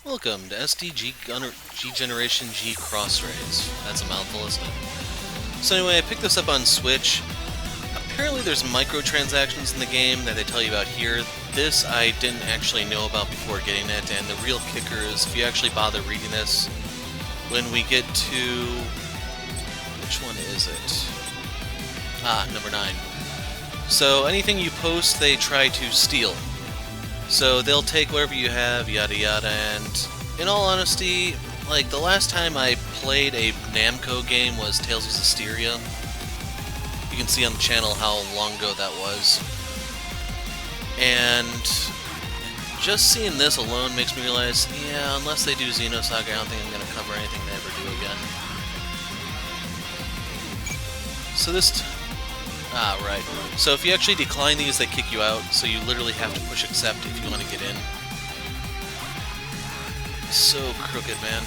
Welcome to SDG G Generation G Crossrays. That's a mouthful, isn't it? So anyway, I picked this up on Switch. Apparently there's microtransactions in the game that they tell you about here. This I didn't actually know about before getting it, and the real kicker is if you actually bother reading this, when we get to... which one is it? Number 9. So anything you post, they try to steal. So they'll take whatever you have, yada yada, and in all honesty, like the last time I played a Namco game was Tales of Zestiria. You can see on the channel how long ago that was. And just seeing this alone makes me realize, yeah, unless they do Xenosaga, I don't think I'm going to cover anything they ever do again. So this... right. So if you actually decline these, they kick you out, so you literally have to push accept if you want to get in. So crooked, man.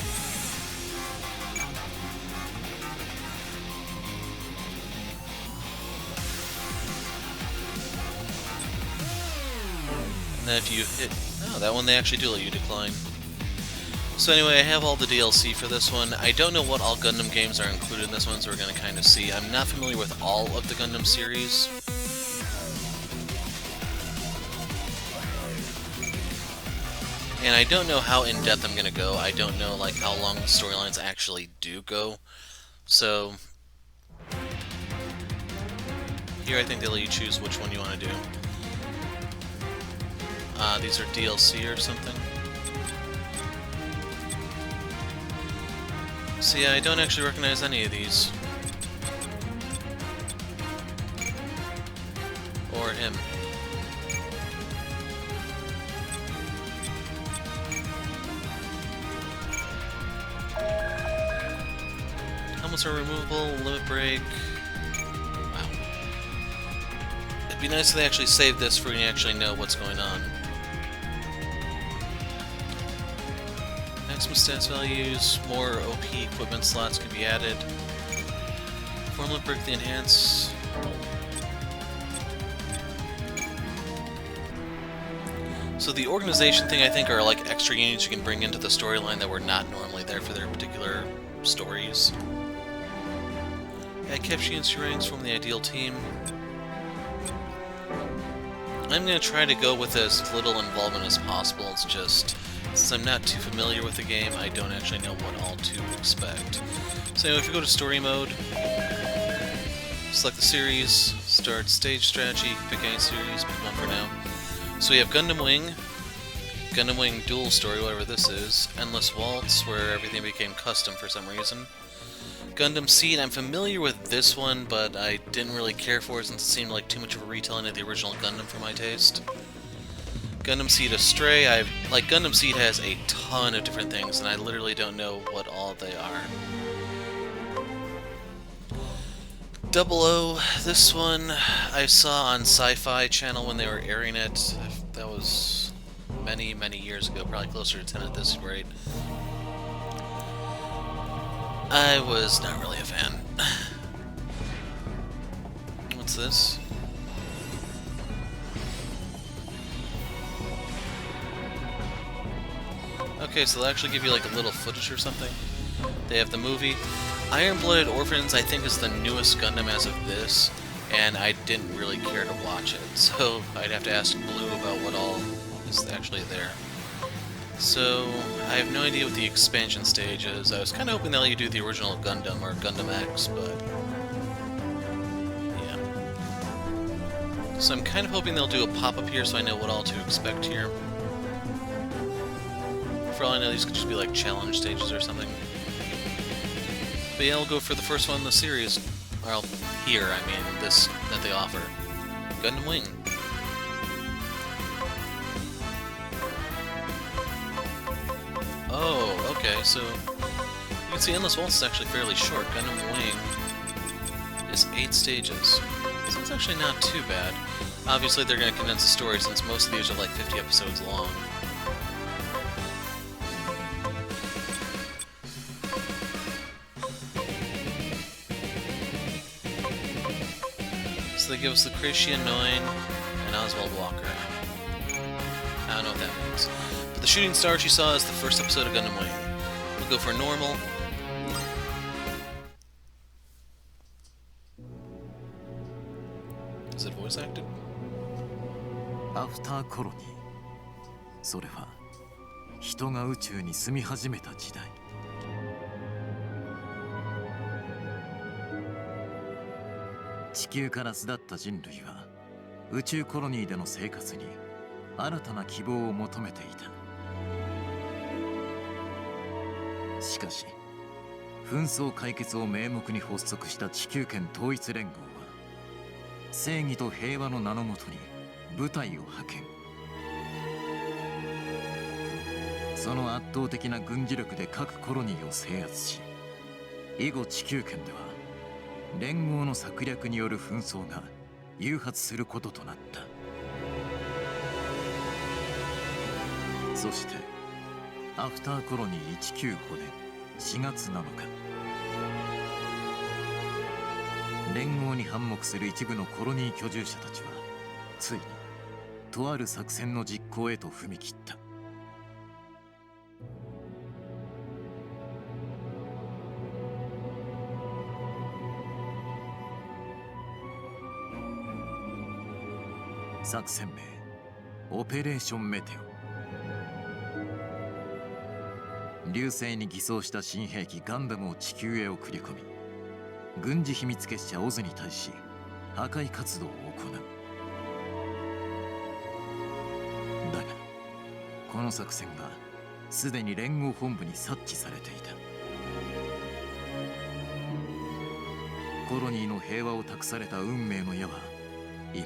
And then if you hit... oh, that one they actually do let you decline. So anyway, I have all the DLC for this one. I don't know what all Gundam games are included in this one, so we're going to kind of see. I'm not familiar with all of the Gundam series. And I don't know how in-depth I'm going to go. I don't know like how long the storylines actually do go. So here I think they let you choose which one you want to do. These are DLC or something. So yeah, I don't actually recognize any of these. Or him. Helmets are removable, limit break. Wow. It'd be nice if they actually saved this for when you actually know what's going on. Maximum stats values, more OP equipment slots can be added. Formula break the enhance. So the organization thing I think are like extra units you can bring into the storyline that were not normally there for their particular stories. Add capture units to ranks from the ideal team. I'm going to try to go with as little involvement as possible. It's just, since I'm not too familiar with the game, I don't actually know what all to expect. So anyway, if you go to story mode, select the series, start stage strategy, pick any series, pick one for now. So we have Gundam Wing Dual Story, whatever this is, Endless Waltz, where everything became custom for some reason. Gundam Seed, I'm familiar with this one, but I didn't really care for it since it seemed like too much of a retelling of the original Gundam for my taste. Gundam Seed Astray, Gundam Seed has a ton of different things, and I literally don't know what all they are. Double O, this one I saw on Sci-Fi Channel when they were airing it. That was many, many years ago, probably closer to 10 at this rate. I was not really a fan. What's this? Okay, so they'll actually give you like a little footage or something. They have the movie. Iron-Blooded Orphans, I think, is the newest Gundam as of this, and I didn't really care to watch it, so I'd have to ask Blue about what all is actually there. So, I have no idea what the expansion stage is. I was kind of hoping they'll let you do the original Gundam, or Gundam X, but... yeah. So I'm kind of hoping they'll do a pop-up here so I know what all to expect here. For all I know, these could just be like challenge stages or something. But yeah, I'll go for the first one in the series. Or here, I mean, this that they offer. Gundam Wing. Oh, okay, so you can see Endless Waltz is actually fairly short. Gundam Wing is 8 stages. So it's actually not too bad. Obviously they're going to condense the story since most of these are like 50 episodes long. So they give us the Lucretia 9 and Oswald Walker. I don't know what that means. But the shooting star she saw is the first episode of Gundam Wing. We'll go for normal. Is it voice acted? After colony. それは人が宇宙に住み始めた時代。地球から巣立った人類は宇宙コロニーでの生活に新たな希望を求めていた。しかし紛争解決を名目に発足した地球圏統一連合は正義と平和の名のもとに部隊を派遣。その圧倒的な軍事力で各コロニーを制圧し、以後地球圏では連合の策略による紛争が誘発することとなった。そしてアフターコロニー195年4月7日、連合に反目する一部のコロニー居住者たちはついにとある作戦の実行へと踏み切った。作戦名オペレーションメテオ。流星に偽装した新兵器ガンダムを地球へ送り込み、軍事秘密結社オズに対し破壊活動を行う。だがこの作戦がすでに連合本部に察知されていた。コロニーの平和を託された運命の矢は今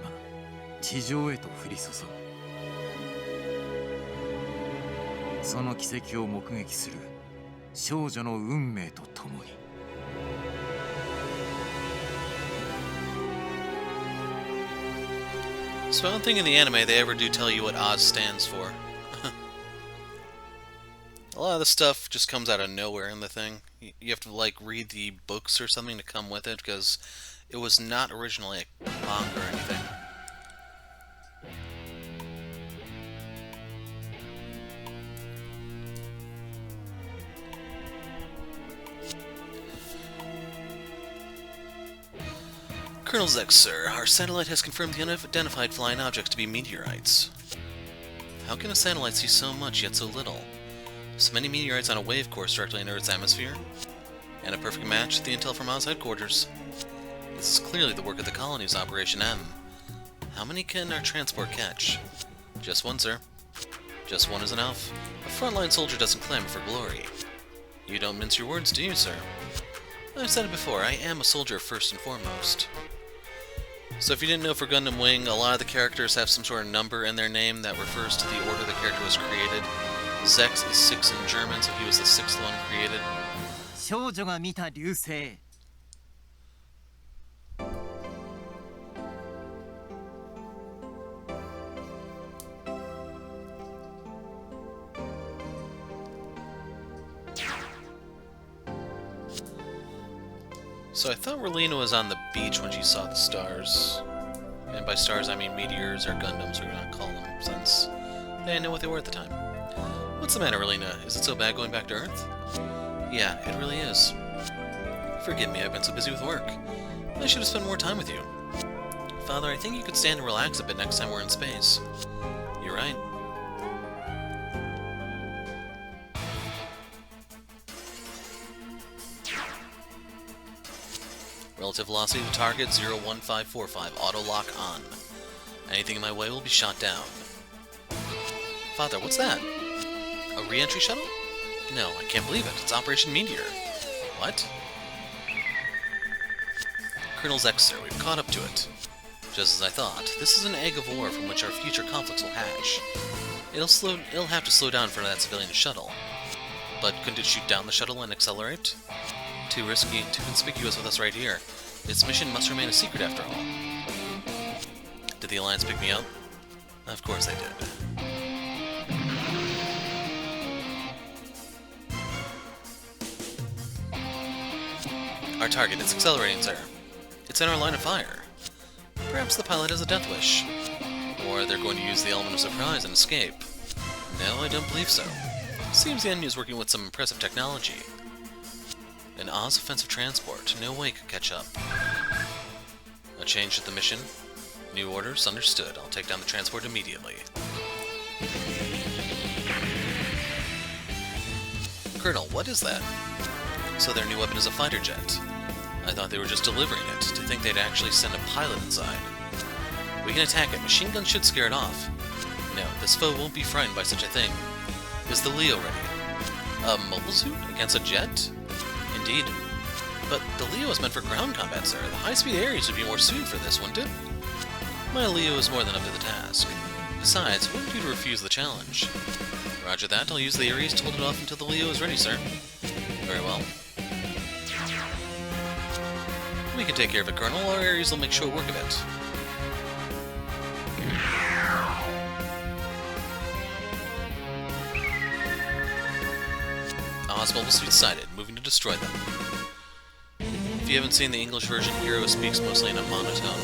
地上へと降り注ぐ。その奇跡を目撃する少女の運命とともに。So I don't think in the anime they ever do tell you what Oz stands for. A lot of the stuff just comes out of nowhere in the thing. You have to like read the books or something to come with it because it was not originally a manga or anything. Colonel Zex, sir, our satellite has confirmed the unidentified flying objects to be meteorites. How can a satellite see so much yet so little? So many meteorites on a wave course directly into Earth's atmosphere? And a perfect match with the intel from Oz headquarters. This is clearly the work of the colony's Operation M. How many can our transport catch? Just one, sir. Just one is enough. A frontline soldier doesn't clamor for glory. You don't mince your words, do you, sir? I've said it before, I am a soldier first and foremost. So if you didn't know, for Gundam Wing, a lot of the characters have some sort of number in their name that refers to the order the character was created. Zex is 6 in German, so he was the 6th one created. 少女が見た流星。So I thought Relina was on the beach when she saw the stars. And by stars I mean meteors or Gundams, we're gonna call them, since they didn't know what they were at the time. What's the matter, Relina? Is it so bad going back to Earth? Yeah, it really is. Forgive me, I've been so busy with work. I should have spent more time with you. Father, I think you could stand and relax a bit next time we're in space. You're right. Relative velocity to target 01545. Auto lock on. Anything in my way will be shot down. Father, what's that? A re-entry shuttle? No, I can't believe it. It's Operation Meteor. What? Colonel Zex, sir, we've caught up to it. Just as I thought, this is an egg of war from which our future conflicts will hatch. It'll have to slow down for that civilian shuttle. But couldn't it shoot down the shuttle and accelerate? Too risky, too conspicuous with us right here. Its mission must remain a secret after all. Did the Alliance pick me up? Of course they did. Our target is accelerating, sir. It's in our line of fire. Perhaps the pilot has a death wish. Or they're going to use the element of surprise and escape. No, I don't believe so. Seems the enemy is working with some impressive technology. An Oz offensive transport. No way could catch up. A change at the mission. New orders, understood. I'll take down the transport immediately. Colonel, what is that? So their new weapon is a fighter jet. I thought they were just delivering it. To think they'd actually send a pilot inside. We can attack it. Machine guns should scare it off. No, this foe won't be frightened by such a thing. Is the Leo ready? A mobile suit? Against a jet? Indeed. But the Leo is meant for ground combat, sir. The high-speed Ares would be more suited for this, wouldn't it? My Leo is more than up to the task. Besides, who would you to refuse the challenge? Roger that. I'll use the Ares to hold it off until the Leo is ready, sir. Very well. We can take care of it, Colonel. Our Ares will make short work of it. Oz mobile suit sighted, moving to destroy them. If you haven't seen the English version, Heero speaks mostly in a monotone.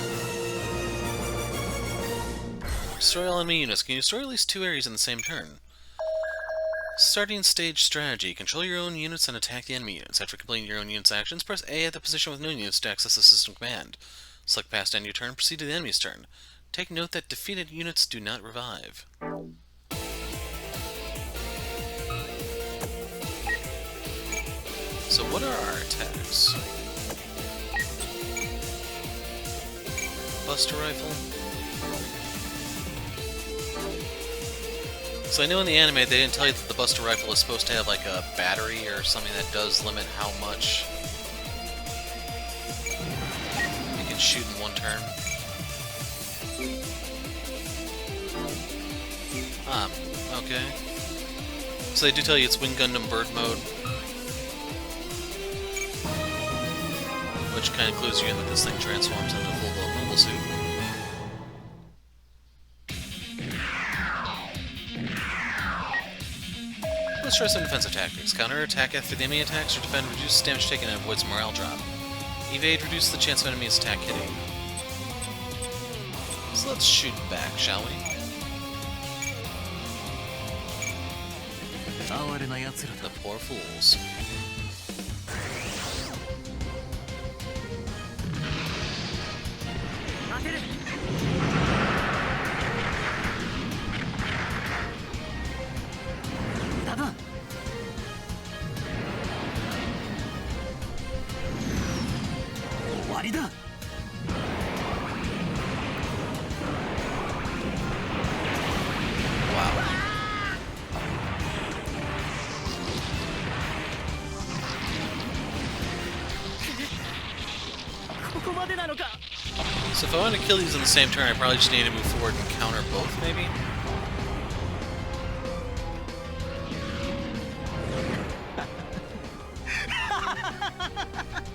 Destroy all enemy units. Can you destroy at least 2 areas in the same turn? Starting stage strategy. Control your own units and attack the enemy units. After completing your own unit's actions, press A at the position with no units to access the system command. Select past end your turn, proceed to the enemy's turn. Take note that defeated units do not revive. So what are our attacks? Buster rifle? So I know in the anime they didn't tell you that the Buster rifle is supposed to have like a battery or something that does limit how much you can shoot in one turn. Okay. So they do tell you it's Wing Gundam Bird mode. Which kind of clues you in that this thing transforms into a full-blown mobile suit. Let's try some defensive tactics. Counter-attack after the enemy attacks, or defend, reduce damage taken, and avoids morale drop. Evade, reduce the chance of enemy's attack hitting. So let's shoot back, shall we? The poor fools. So if I want to kill these in the same turn, I probably just need to move forward and counter both, maybe?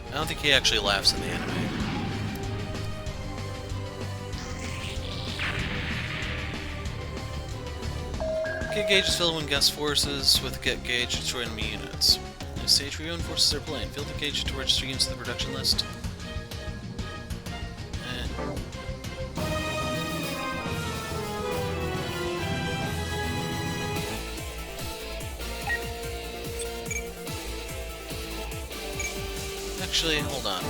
I don't think he actually laughs in the anime. Get gauge is filled when guest forces with get gauge to destroy enemy units. In a stage where your own forces are playing, fill the gauge to register units to the production list. Actually, hold on.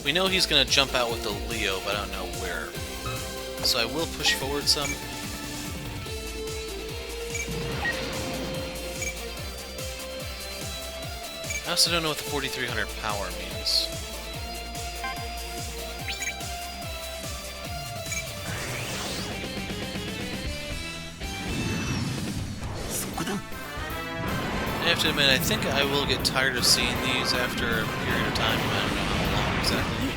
We know he's gonna jump out with the Leo, but I don't know where. So I will push forward some. I also don't know what the 4300 power means. I have to admit, I think I will get tired of seeing these after a period of time. I don't know how long exactly.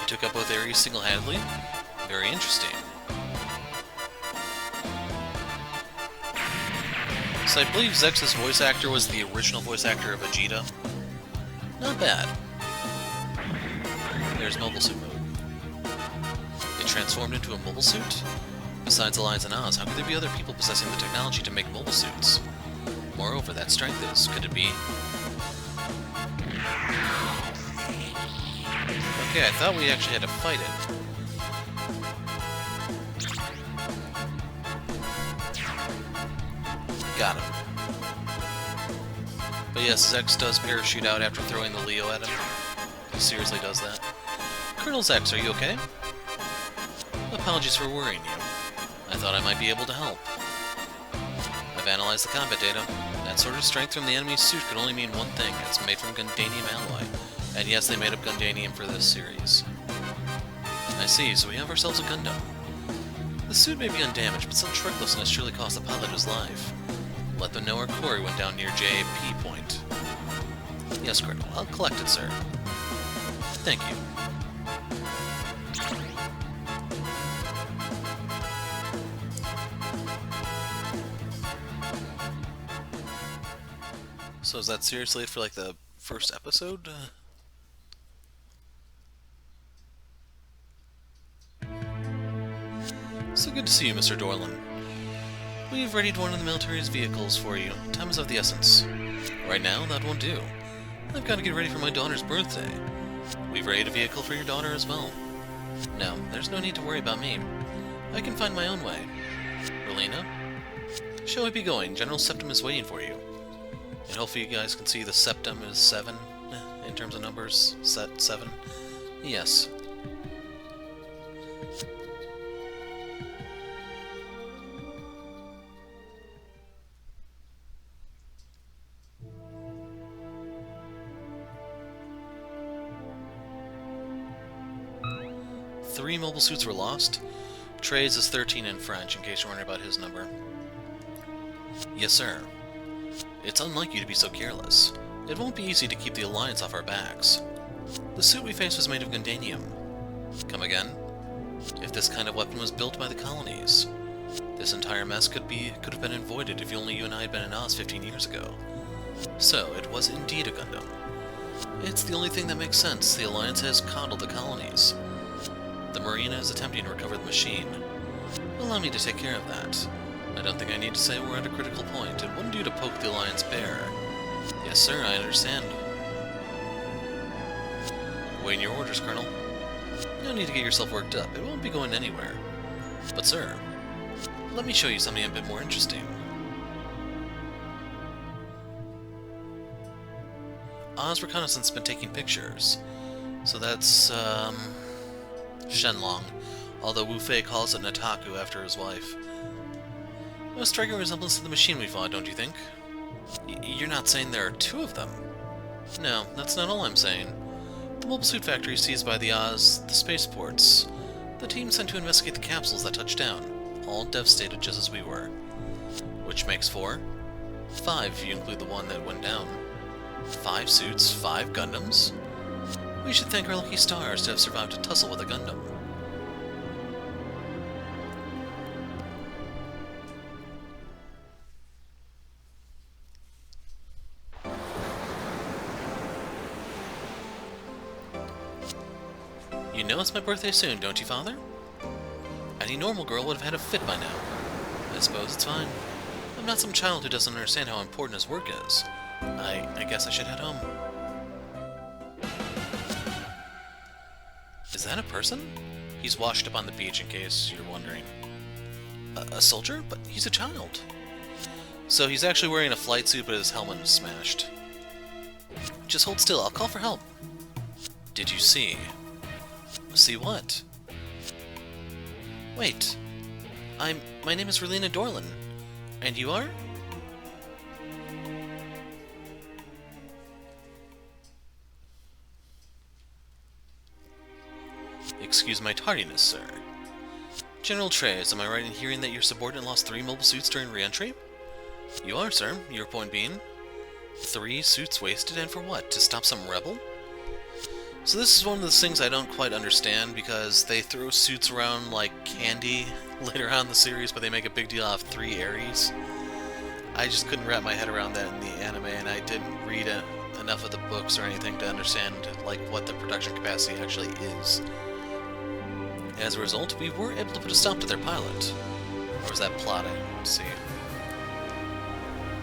He took out both areas single-handedly. Very interesting. So I believe Zex's voice actor was the original voice actor of Vegeta. Not bad. There's mobile suit mode. It transformed into a mobile suit? Besides Alliance and Oz, how could there be other people possessing the technology to make mobile suits? Moreover, that strength is, could it be... Okay, I thought we actually had to fight it. Got him. But yes, Zex does parachute out after throwing the Leo at him. He seriously does that. Colonel Zex, are you okay? Apologies for worrying you. I thought I might be able to help. I've analyzed the combat data. That sort of strength from the enemy's suit could only mean one thing. It's made from Gundanium alloy. And yes, they made up Gundanium for this series. I see, so we have ourselves a Gundam. The suit may be undamaged, but such recklessness surely cost the pilot his life. Let them know our quarry went down near JP Point. Yes, Colonel. I'll collect it, sir. Thank you. So is that seriously it for, like, the first episode? So good to see you, Mr. Dorlin. We've readied one of the military's vehicles for you. Time is of the essence. Right now, that won't do. I've got to get ready for my daughter's birthday. We've readied a vehicle for your daughter as well. No, there's no need to worry about me. I can find my own way. Relina? Shall we be going? General Septum is waiting for you. And hopefully you guys can see the Septum is 7, in terms of numbers. Set 7. Yes. Three mobile suits were lost. Trey's is 13 in French, in case you're wondering about his number. Yes, sir. It's unlike you to be so careless. It won't be easy to keep the Alliance off our backs. The suit we faced was made of Gundanium. Come again? If this kind of weapon was built by the colonies, this entire mess could have been avoided if only you and I had been in Oz 15 years ago. So, it was indeed a Gundam. It's the only thing that makes sense. The Alliance has coddled the colonies. The Marina is attempting to recover the machine. Allow me to take care of that. I don't think I need to say we're at a critical point. It wouldn't do to poke the Alliance bear. Yes, sir, I understand. Waiting your orders, Colonel. No need to get yourself worked up. It won't be going anywhere. But, sir, let me show you something a bit more interesting. Oz Reconnaissance has been taking pictures. So that's, Shenlong, although Wufei calls it Nataku after his wife. A striking resemblance to the machine we fought, don't you think? You're not saying there are two of them? No, that's not all I'm saying. The mobile suit factory seized by the Oz, the spaceports. The team sent to investigate the capsules that touched down, all devastated just as we were. Which makes 4? 5 if you include the one that went down. 5 suits, 5 Gundams? We should thank our lucky stars to have survived a tussle with a Gundam. You know it's my birthday soon, don't you, Father? Any normal girl would have had a fit by now. I suppose it's fine. I'm not some child who doesn't understand how important his work is. I guess I should head home. Is that a person? He's washed up on the beach, in case you're wondering. A soldier? But he's a child. So he's actually wearing a flight suit, but his helmet is smashed. Just hold still, I'll call for help. Did you see? See what? Wait. My name is Relina Dorlin. And you are? Excuse my tardiness, sir. General Trey's, am I right in hearing that your subordinate lost 3 mobile suits during re-entry? You are, sir. Your point being? 3 suits wasted, and for what? To stop some rebel? So this is one of those things I don't quite understand, because they throw suits around like candy later on in the series, but they make a big deal out of 3 Aries. I just couldn't wrap my head around that in the anime, and I didn't read enough of the books or anything to understand like what the production capacity actually is. As a result, we were able to put a stop to their pilot. Or was that plotting? Let's see.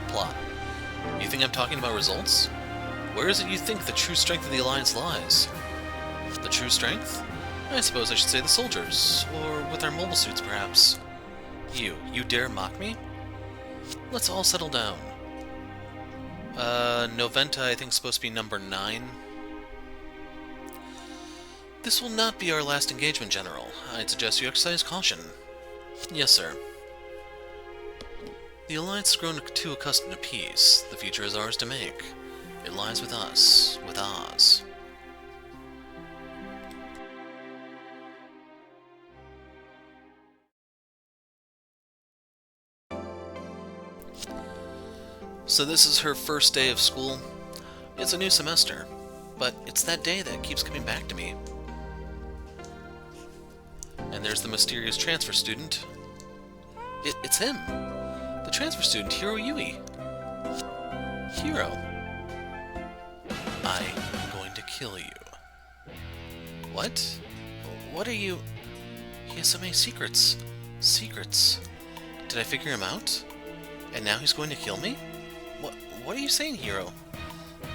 Plot. You think I'm talking about results? Where is it you think the true strength of the Alliance lies? The true strength? I suppose I should say the soldiers, or with our mobile suits, perhaps. You dare mock me? Let's all settle down. Noventa, I think, is supposed to be number 9. This will not be our last engagement, General. I'd suggest you exercise caution. Yes, sir. The Alliance has grown too accustomed to peace. The future is ours to make. It lies with us, with Oz. So this is her first day of school. It's a new semester, but it's that day that keeps coming back to me. And there's the mysterious transfer student. It's him! The transfer student, Heero Yui. Heero. I'm going to kill you. What? What are you... He has so many secrets. Secrets. Did I figure him out? And now he's going to kill me? What are you saying, Heero?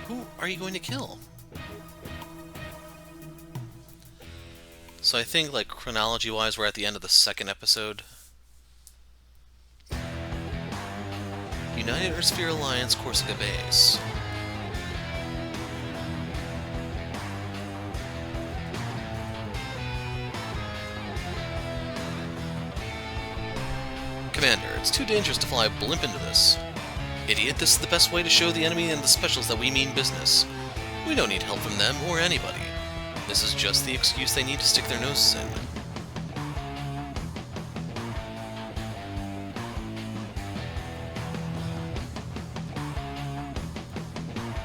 Who are you going to kill? So I think, like, chronology-wise, we're at the end of the 2nd episode. United Earthsphere Alliance, Corsica Base. Commander, it's too dangerous to fly a blimp into this. Idiot, this is the best way to show the enemy and the specials that we mean business. We don't need help from them or anybody. This is just the excuse they need to stick their noses in.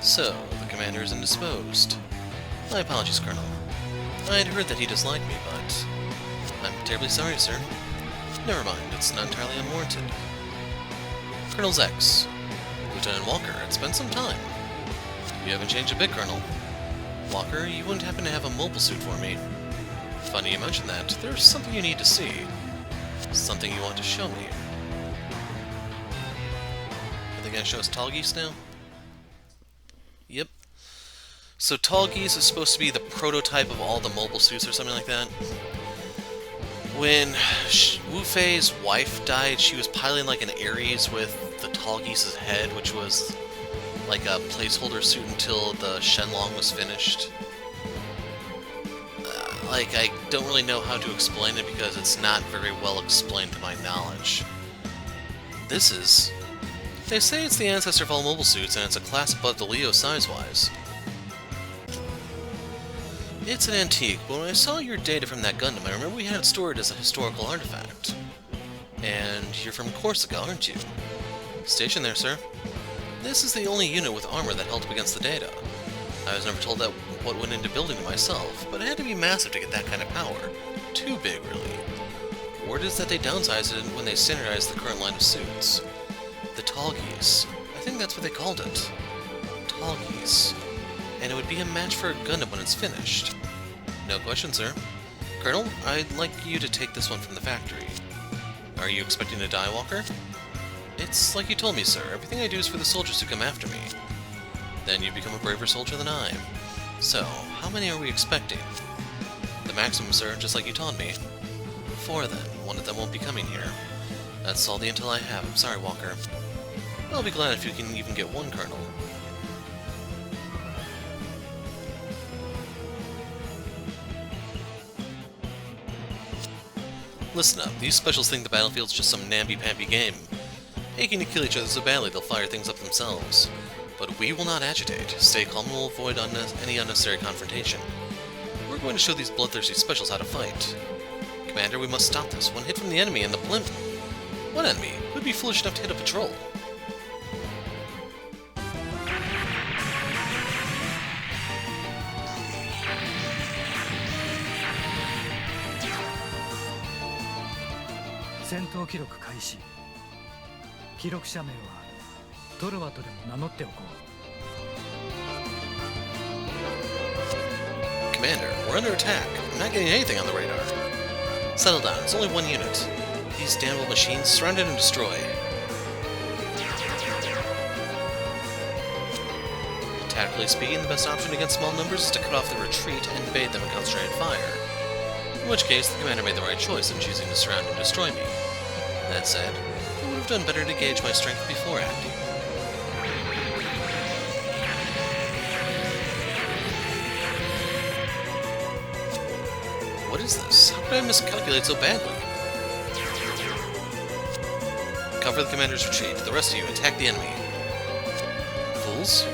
So, the commander is indisposed. My apologies, Colonel. I had heard that he disliked me, but... I'm terribly sorry, sir. Never mind, it's not entirely unwarranted. Colonel Zex. Lieutenant Walker, it's been some time. You haven't changed a bit, Colonel. Walker, you wouldn't happen to have a mobile suit for me. Funny you mention that. There's something you need to see. Something you want to show me. Are they going to show us Tall Geese now? Yep. So Tall Geese is supposed to be the prototype of all the mobile suits or something like that. When Wufei's wife died, she was piloting like an Ares with the Tall Geese's head, which was like a placeholder suit until the Shenlong was finished. I don't really know how to explain it because it's not very well explained to my knowledge. This is... They say it's the ancestor of all mobile suits, and it's a class above the Leo size-wise. It's an antique, but when I saw your data from that Gundam, I remember we had it stored as a historical artifact. And you're from Corsica, aren't you? Station there, sir. This is the only unit with armor that held up against the data. I was never told that what went into building it myself, but it had to be massive to get that kind of power. Too big, really. Word is that they downsized it when they standardized the current line of suits. The Tall Geese. I think that's what they called it. Tall Geese. And it would be a match for a Gundam when it's finished. No question, sir. Colonel, I'd like you to take this one from the factory. Are you expecting to die, Walker? It's like you told me, sir. Everything I do is for the soldiers who come after me. Then you become a braver soldier than I. So, how many are we expecting? The maximum, sir, just like you taught me. 4 then. One of them won't be coming here. That's all the intel I have. I'm sorry, Walker. I'll be glad if you can even get 1, Colonel. Listen up, these specials think the battlefield's just some namby-pamby game. Aching to kill each other so badly they'll fire things up themselves. But we will not agitate. Stay calm and we'll avoid any unnecessary confrontation. We're going to show these bloodthirsty specials how to fight. Commander, we must stop this. One hit from the enemy and the blimp... What enemy? Who'd be foolish enough to hit a patrol? 戦闘記録開始。記録者名はトロワとでも名乗っておこう。 Commander, we're under attack. I'm not getting anything on the radar. Settle down, it's only one unit. These damn old machines, surround it and destroy. Tactically speaking, the best option against small numbers is to cut off the retreat and bait them in concentrated fire. In which case, the commander made the right choice in choosing to surround and destroy me. That said, I would have done better to gauge my strength before acting. What is this? How could I miscalculate so badly? Cover the commander's retreat. The rest of you, attack the enemy. Fools?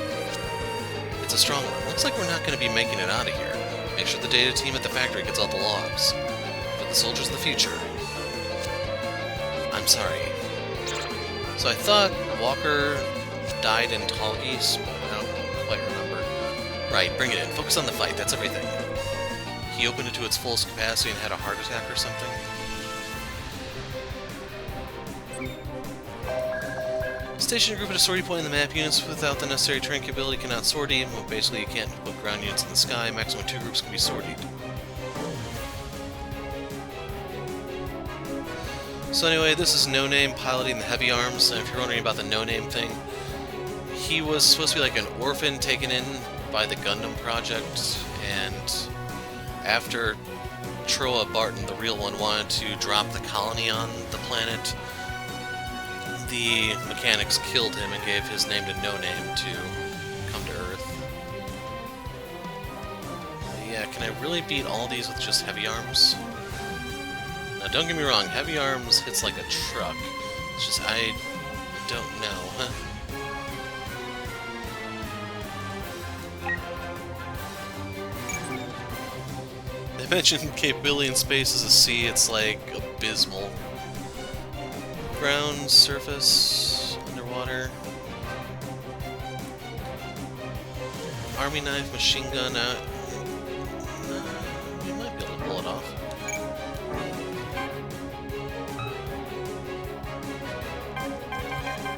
It's a strong one. Looks like we're not going to be making it out of here. Make sure the data team at the factory gets all the logs. For the soldiers of the future. I'm sorry. So I thought Walker died in Tallgeese, but I don't quite remember. Right, bring it in. Focus on the fight. That's everything. He opened it to its fullest capacity and had a heart attack or something. Station a group at a sortie point in the map. Units without the necessary terrain capability cannot sortie. Well, basically, you can't put ground units in the sky. Maximum 2 groups can be sortied. So anyway, this is No Name piloting the Heavy Arms. And if you're wondering about the No Name thing, he was supposed to be like an orphan taken in by the Gundam project, and after Troa Barton, the real one, wanted to drop the colony on the planet, the mechanics killed him and gave his name to No Name to come to Earth. Yeah, can I really beat all these with just Heavy Arms? Now, don't get me wrong, Heavy Arms hits like a truck. It's just, I don't know. They mentioned capability in space as a sea, it's like abysmal. Ground, surface, underwater. Army knife, machine gun, you might be able to pull it off.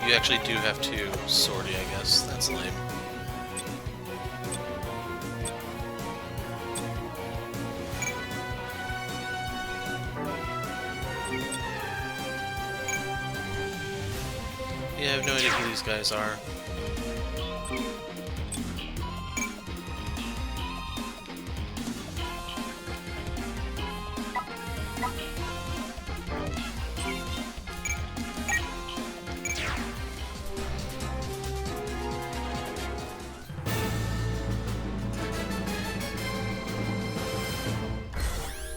You actually do have to sortie, I guess. That's lame. Yeah, I have no idea who these guys are.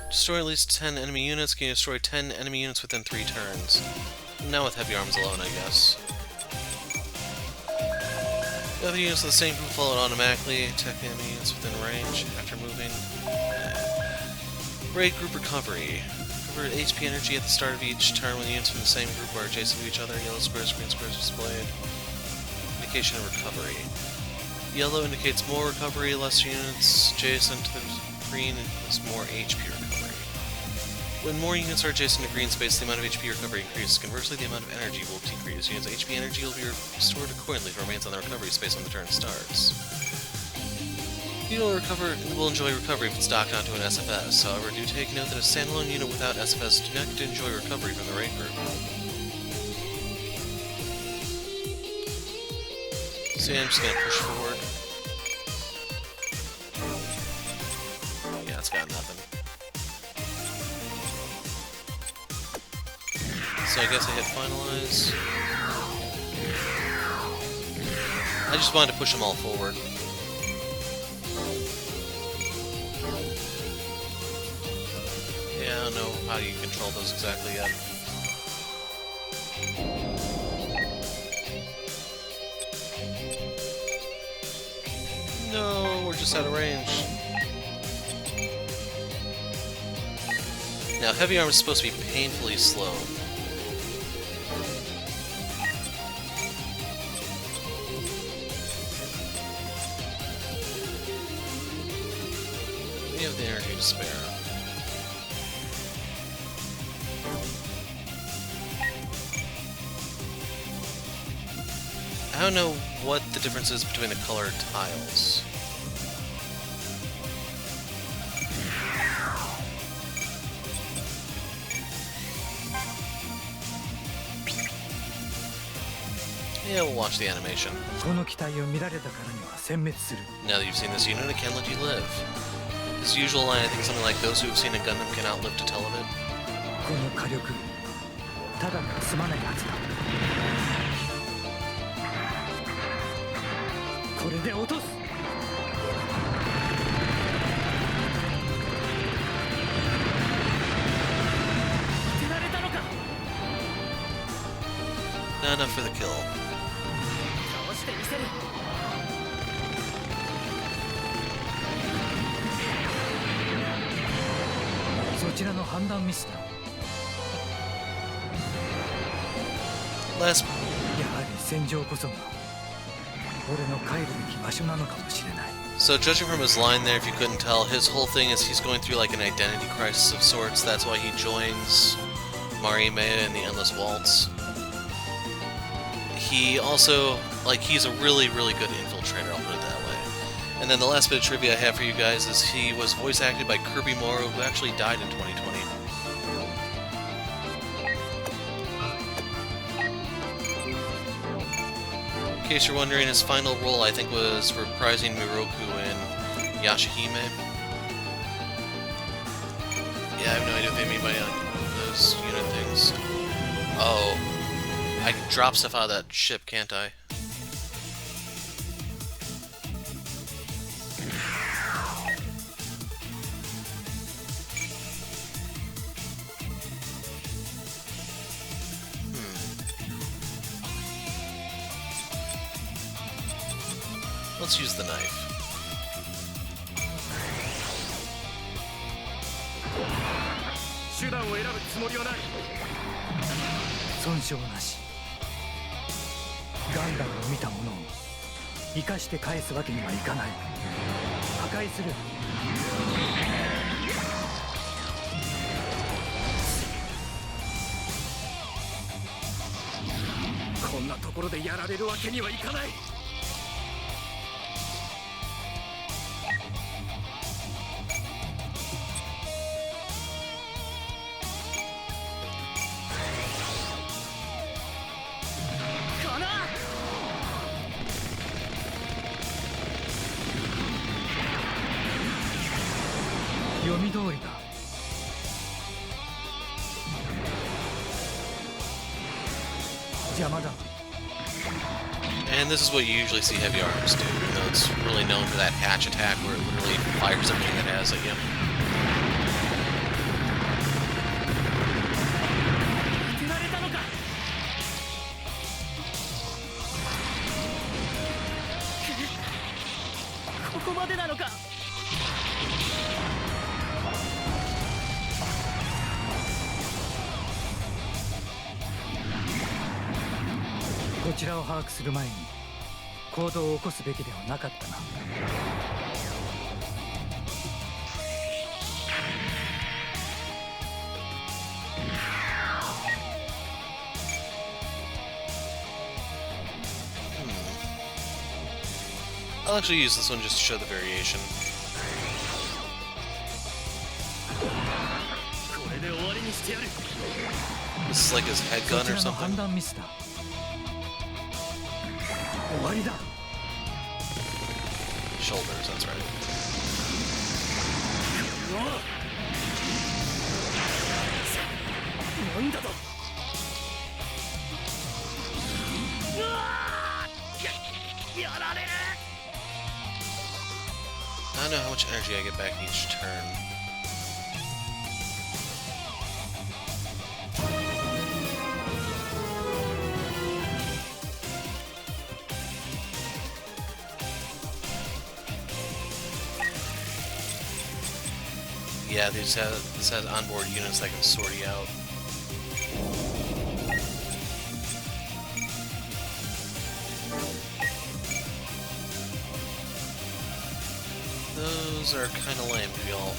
Destroy at least 10 enemy units. Can you destroy 10 enemy units within 3 turns? Now with Heavy Arms alone, I guess. The other units of the same group follow it automatically. Attack the enemy units within range after moving. Raid group recovery. Recover HP energy at the start of each turn when the units from the same group are adjacent to each other. Yellow squares, green squares displayed. Indication of recovery. Yellow indicates more recovery, less units adjacent to the green is more HP recovery. When more units are adjacent to green space, the amount of HP recovery increases. Conversely, the amount of energy will decrease. Units' HP energy will be restored accordingly if it remains on the recovery space when the turn starts. You will enjoy recovery if it's docked onto an SFS. However, do take note that a standalone unit without SFS do not get to enjoy recovery from the raid group. So yeah, I'm just gonna push forward. Yeah, it's got nothing. So I guess I hit finalize. I just wanted to push them all forward. Yeah, I don't know how you control those exactly yet. No, we're just out of range. Now, Heavy Arms is supposed to be painfully slow. We have the energy to spare. don't know what the difference is between the colored tiles. Yeah, we'll watch the animation. この機体を見られたからには殲滅する。 Now that you've seen this unit, I can't let you live. His usual line, I think something like, those who have seen a Gundam cannot live to tell of it. この火力、ただでは済まないはずだ。これで落とす。当てられたのか。 Not enough for the kill. 倒してみせる。 そちらの判断ミスだ。 Last やはり戦場こそが俺の帰るべき場所なのかもしれない。 So judging from his line there, if you couldn't tell, his whole thing is he's going through like an identity crisis of sorts. That's why he joins Marime in the Endless Waltz. He also, like, he's a really, really good infiltrator, I'll put it that way. And then the last bit of trivia I have for you guys is he was voice acted by Kirby Morrow, who actually died in 2020. In case you're wondering, his final role, I think, was reprising Miroku in Yashihime. Yeah, I have no idea what they mean by those unit things. Oh. I can drop stuff out of that ship, can't I? Let's use the knife. Sonshou ガンダムを見たものを生かして返すわけにはいかない。破壊する。こんなところでやられるわけにはいかない。 読み通りだ。邪魔だ。 And this is what you usually see Heavy Arms do, even though it's really known for that hatch attack where it literally fires everything it has at you. 当てられたのか。ここまでなのか。 こちらを把握する前に行動を起こすべきではなかったな。I'll actually use this one just to show the variation. これで終わりにしてやる。 This is like his head gun or そちらの something. 判断ミスだ。終わりだ。 Shoulders, that's right. なんだと。やられる。 I don't know how much energy I get back each turn. Yeah, this has onboard units that can sort you out. Those are kind of lame, to be all.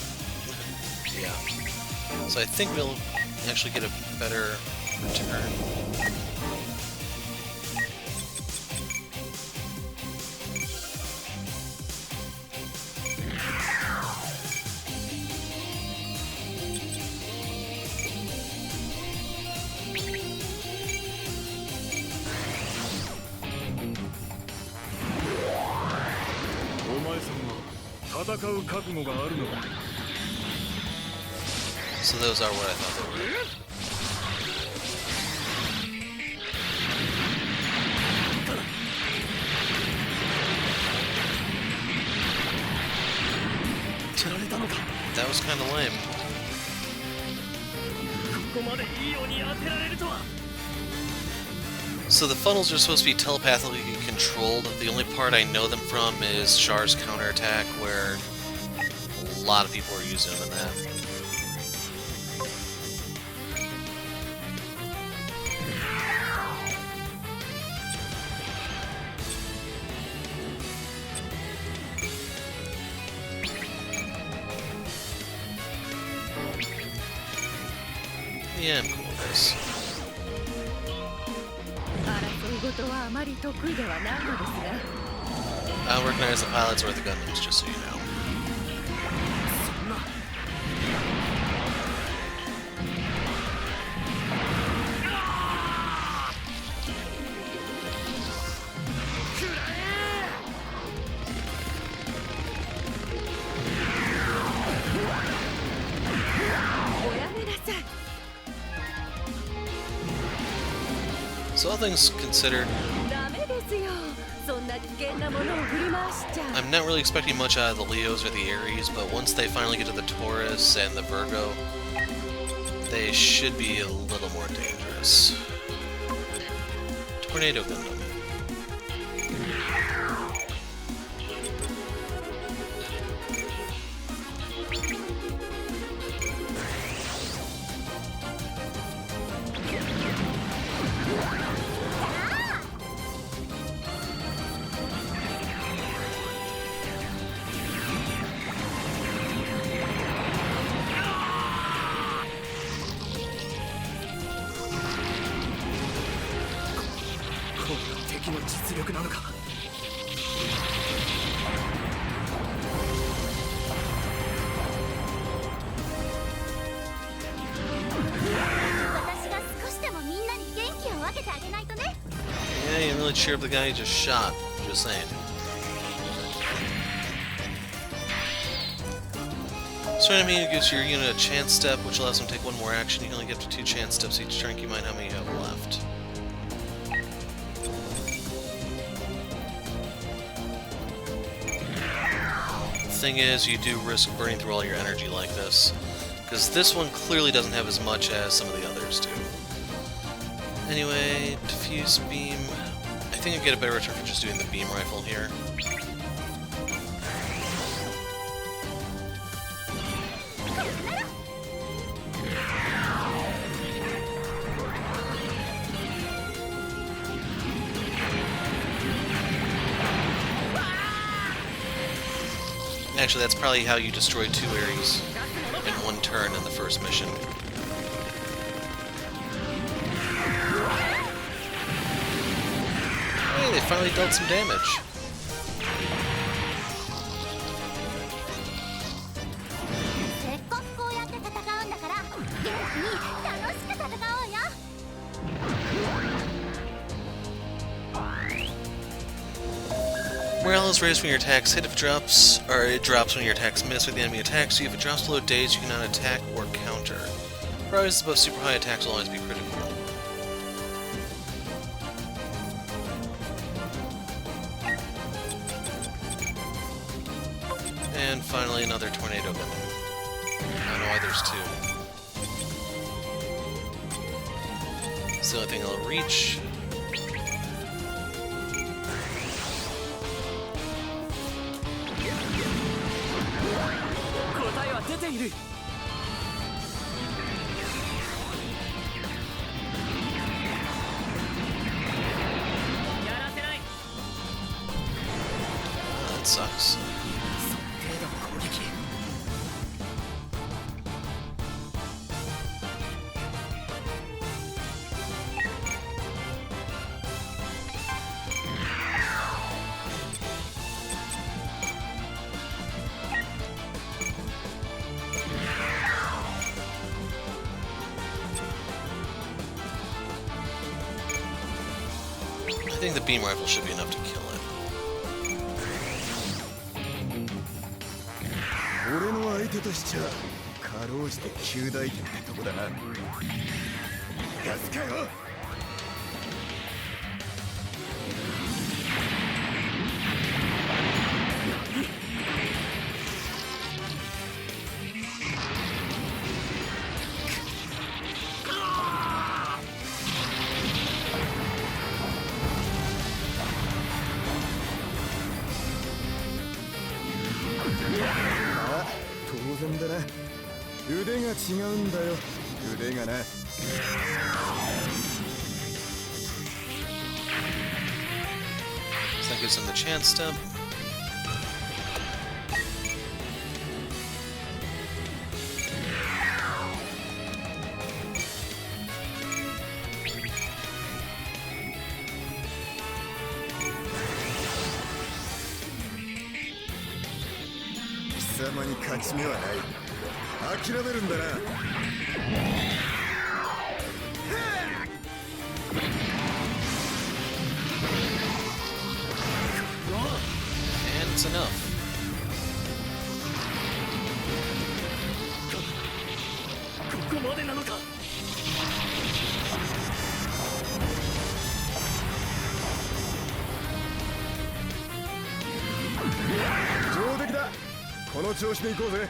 Yeah. So I think we'll actually get a better return. So those are what I thought they were. That was kind of lame. So the funnels are supposed to be telepathically controlled. The only part I know them from is Char's counterattack, where a lot of people are using them in that. Yeah, I'm cool with this. I don't recognize the pilots or the Gundams, just so you know. So all things considered, I'm not really expecting much out of the Leos or the Aries, but once they finally get to the Taurus and the Virgo, they should be a little more dangerous. Tornado Gundam. Yeah, you didn't really cheer up the guy you just shot. Just saying. So I mean, it gives your unit a chance step, which allows them to take one more action. You can only get up to 2 chance steps each turn. Keep in mind how many you have left. The thing is, you do risk burning through all your energy like this, because this one clearly doesn't have as much as some of the others do. Anyway, diffuse beam. I think I get a better return for just doing the beam rifle here. Actually, that's probably how you destroy 2 Aries in 1 turn in the first mission. Hey, they finally dealt some damage. Morale is raised when your attacks hit if it drops, or it drops when your attacks miss with the enemy attacks you. If it drops below days, you cannot attack or counter. Rises above super high attacks will always be critical. And finally, another tornado Gundam. I don't know why there's 2. It's the only thing it'll reach. That sucks. I think the beam rifle should be enough to kill it. 相手としちゃかろうじて9大点ってとこだな。ガスかよ。当然だな。腕が違うんだよ、腕がな。So that gives him the chance to. 貴様に勝ち目はない。諦めるんだな。And it's enough. ここまでなのか。上出来だ。この調子で行こうぜ。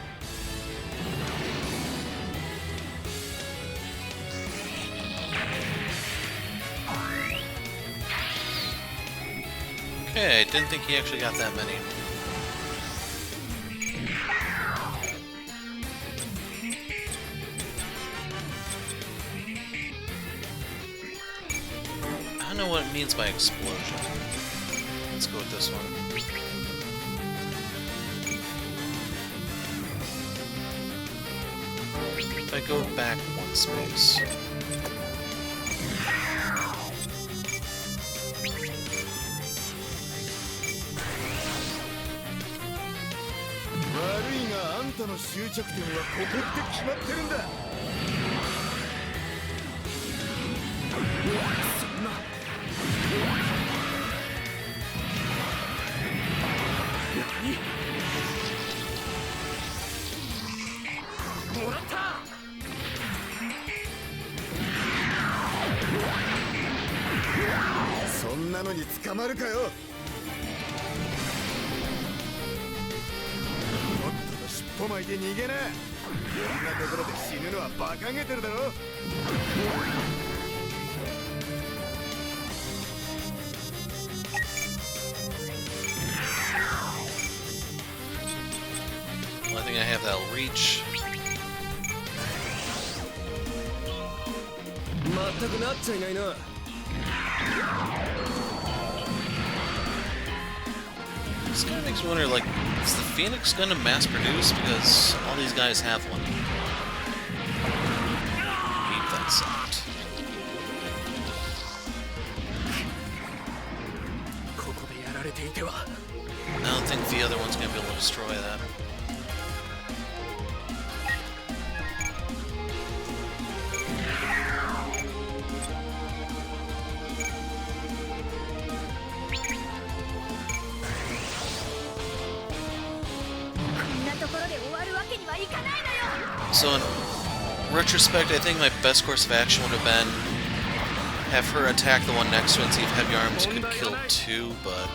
Okay, I didn't think he actually got that many. I don't know what it means by explosion. Let's go with this one. If I go back one space.あんたの終着点はここって決まってるんだ。そんな。何？もらった。そんなのに捕まるかよ。尻尾巻いて逃げな。こんなところで死ぬのは馬鹿げてるだろ。Well, I think I have that reach. 全くなっちゃいないな。This kind of makes me wonder, like, is the Phoenix Gundam mass-produced? Because all these guys have one. Hate that sound. I don't think the other one's gonna be able to destroy that. So in retrospect, I think my best course of action would have been have her attack the one next to her and see if Heavy Arms could kill two, but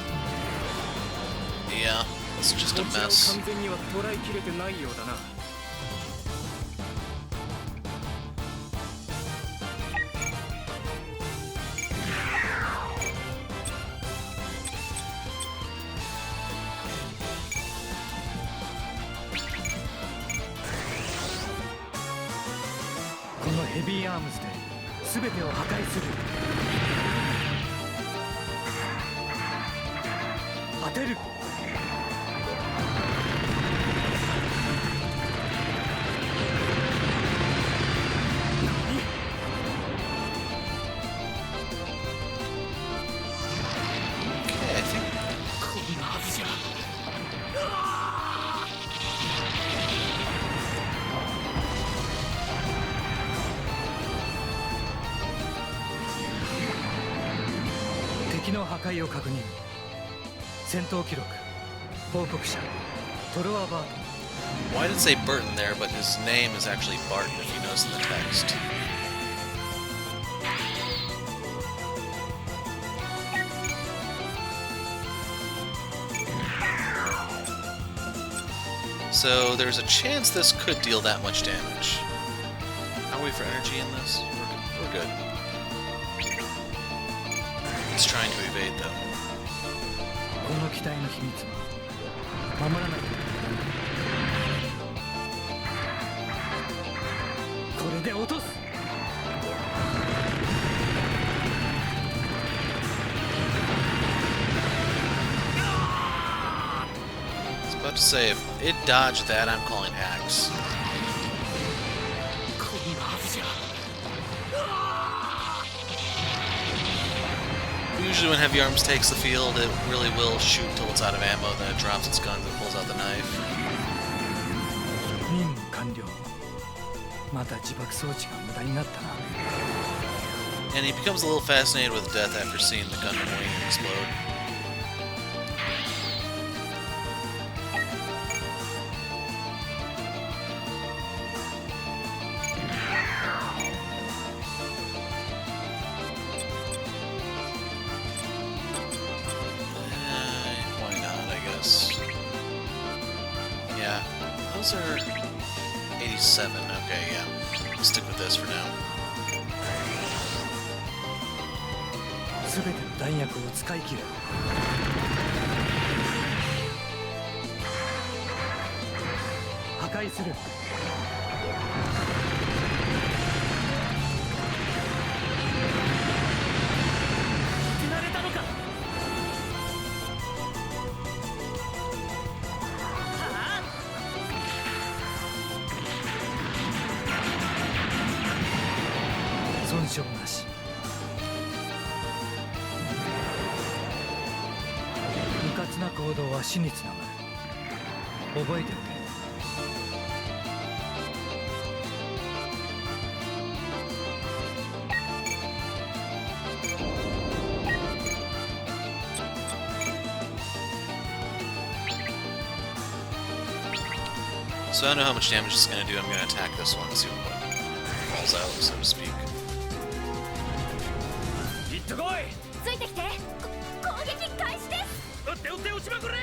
yeah, it's just a mess. Heavy Arms で全てを破壊する。当てる。こんなはずじゃ。敵の破壊を確認。戦闘記録報告者トロワバート Why did it say Burton there, but his name is actually Barton if you notice in the text? So there's a chance this could deal that much damage. How are we for energy in this? We're good. It's trying to evade though. この機体の秘密は守らないといけない。これで落とす。 About to say, if it dodged that, I'm calling hacks. Usually when Heavy Arms takes the field, it really will shoot until it's out of ammo, then it drops its guns and pulls out the knife. 任務完了。また自爆装置が無駄になったな。 And he becomes a little fascinated with death after seeing the Gundam Wing explode. Yeah, those are 87. Okay, yeah. We'll stick with this for now. 全ての弾薬を使い切れ。破壊する。手慣れたのか。 損傷なし。無活な行動は死につながる。覚えておけ。So I don't know how much damage it's going to do. I'm going to attack this one and see what falls out, so to speak. 行ってこい。ついてきて。攻撃開始です。撃って撃って撃ちまくれ。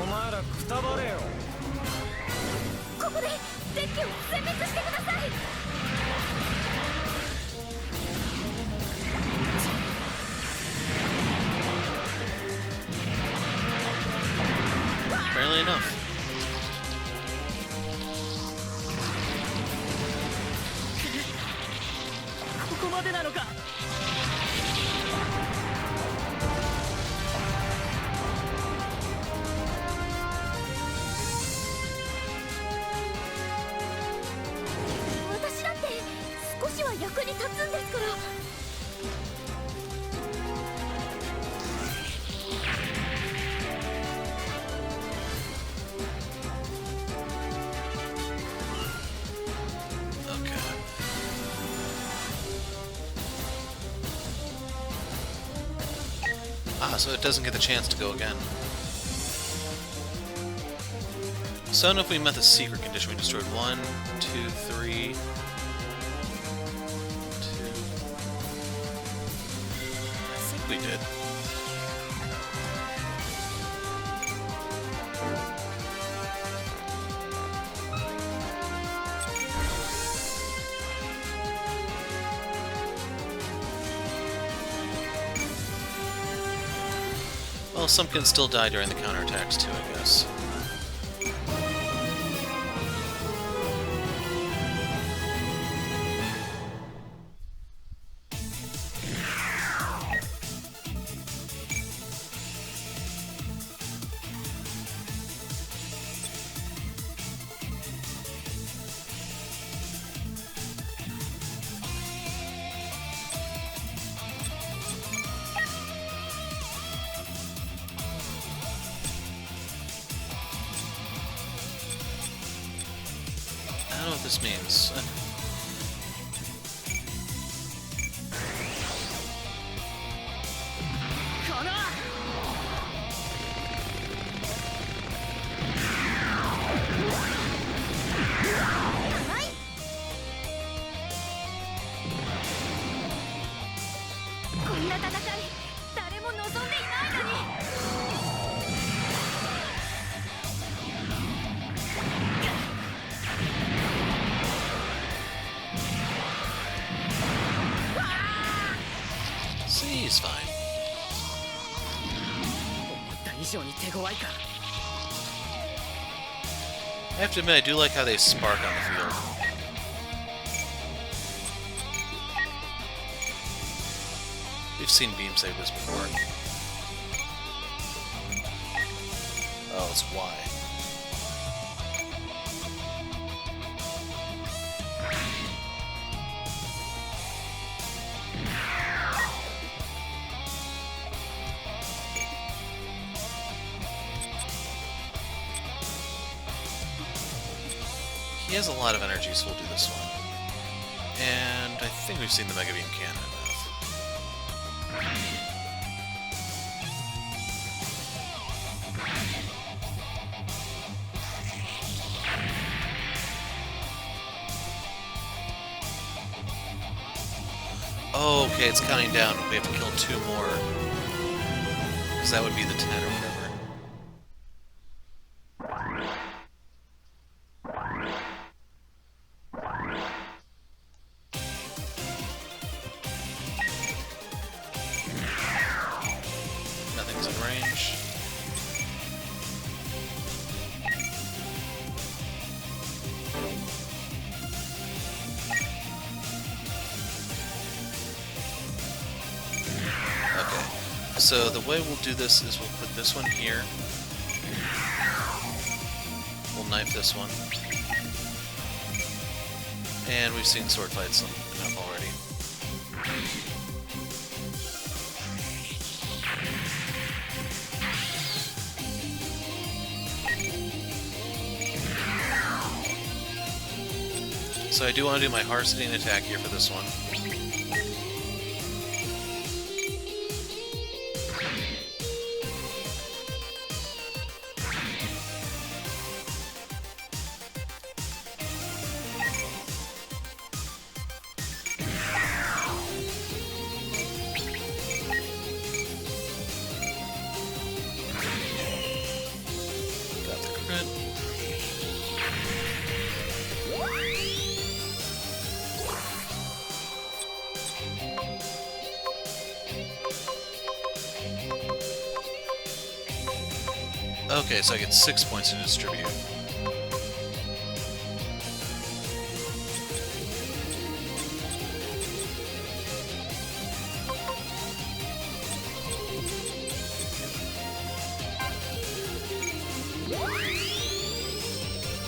お前らくたばれよ。ここでデッキを殲滅してください。 Apparently enough. ここまでなのか。私だって少しは役に立つんですから。 Ah, so it doesn't get the chance to go again. So I don't know if we met the secret condition. We destroyed 1, 2, 3... 2... I think we did. Well, some can still die during the counterattacks too, I guess. I don't know what this means. he's fine. 思った以上に手強いか。 I have to admit, I do like how they spark on the field. We've seen beam sabers before. Oh, it's Y. He has a lot of energy, so we'll do this one. And I think we've seen the Mega Beam Cannon enough. Oh, okay, it's counting down. We have to kill 2 more. Because that would be the 10 or whatever. Nothing's in range. So the way we'll do this is we'll put this one here. We'll knife this one. And we've seen sword fights enough already. So I do want to do my hard-hitting attack here for this one. Okay, so I get 6 points to distribute.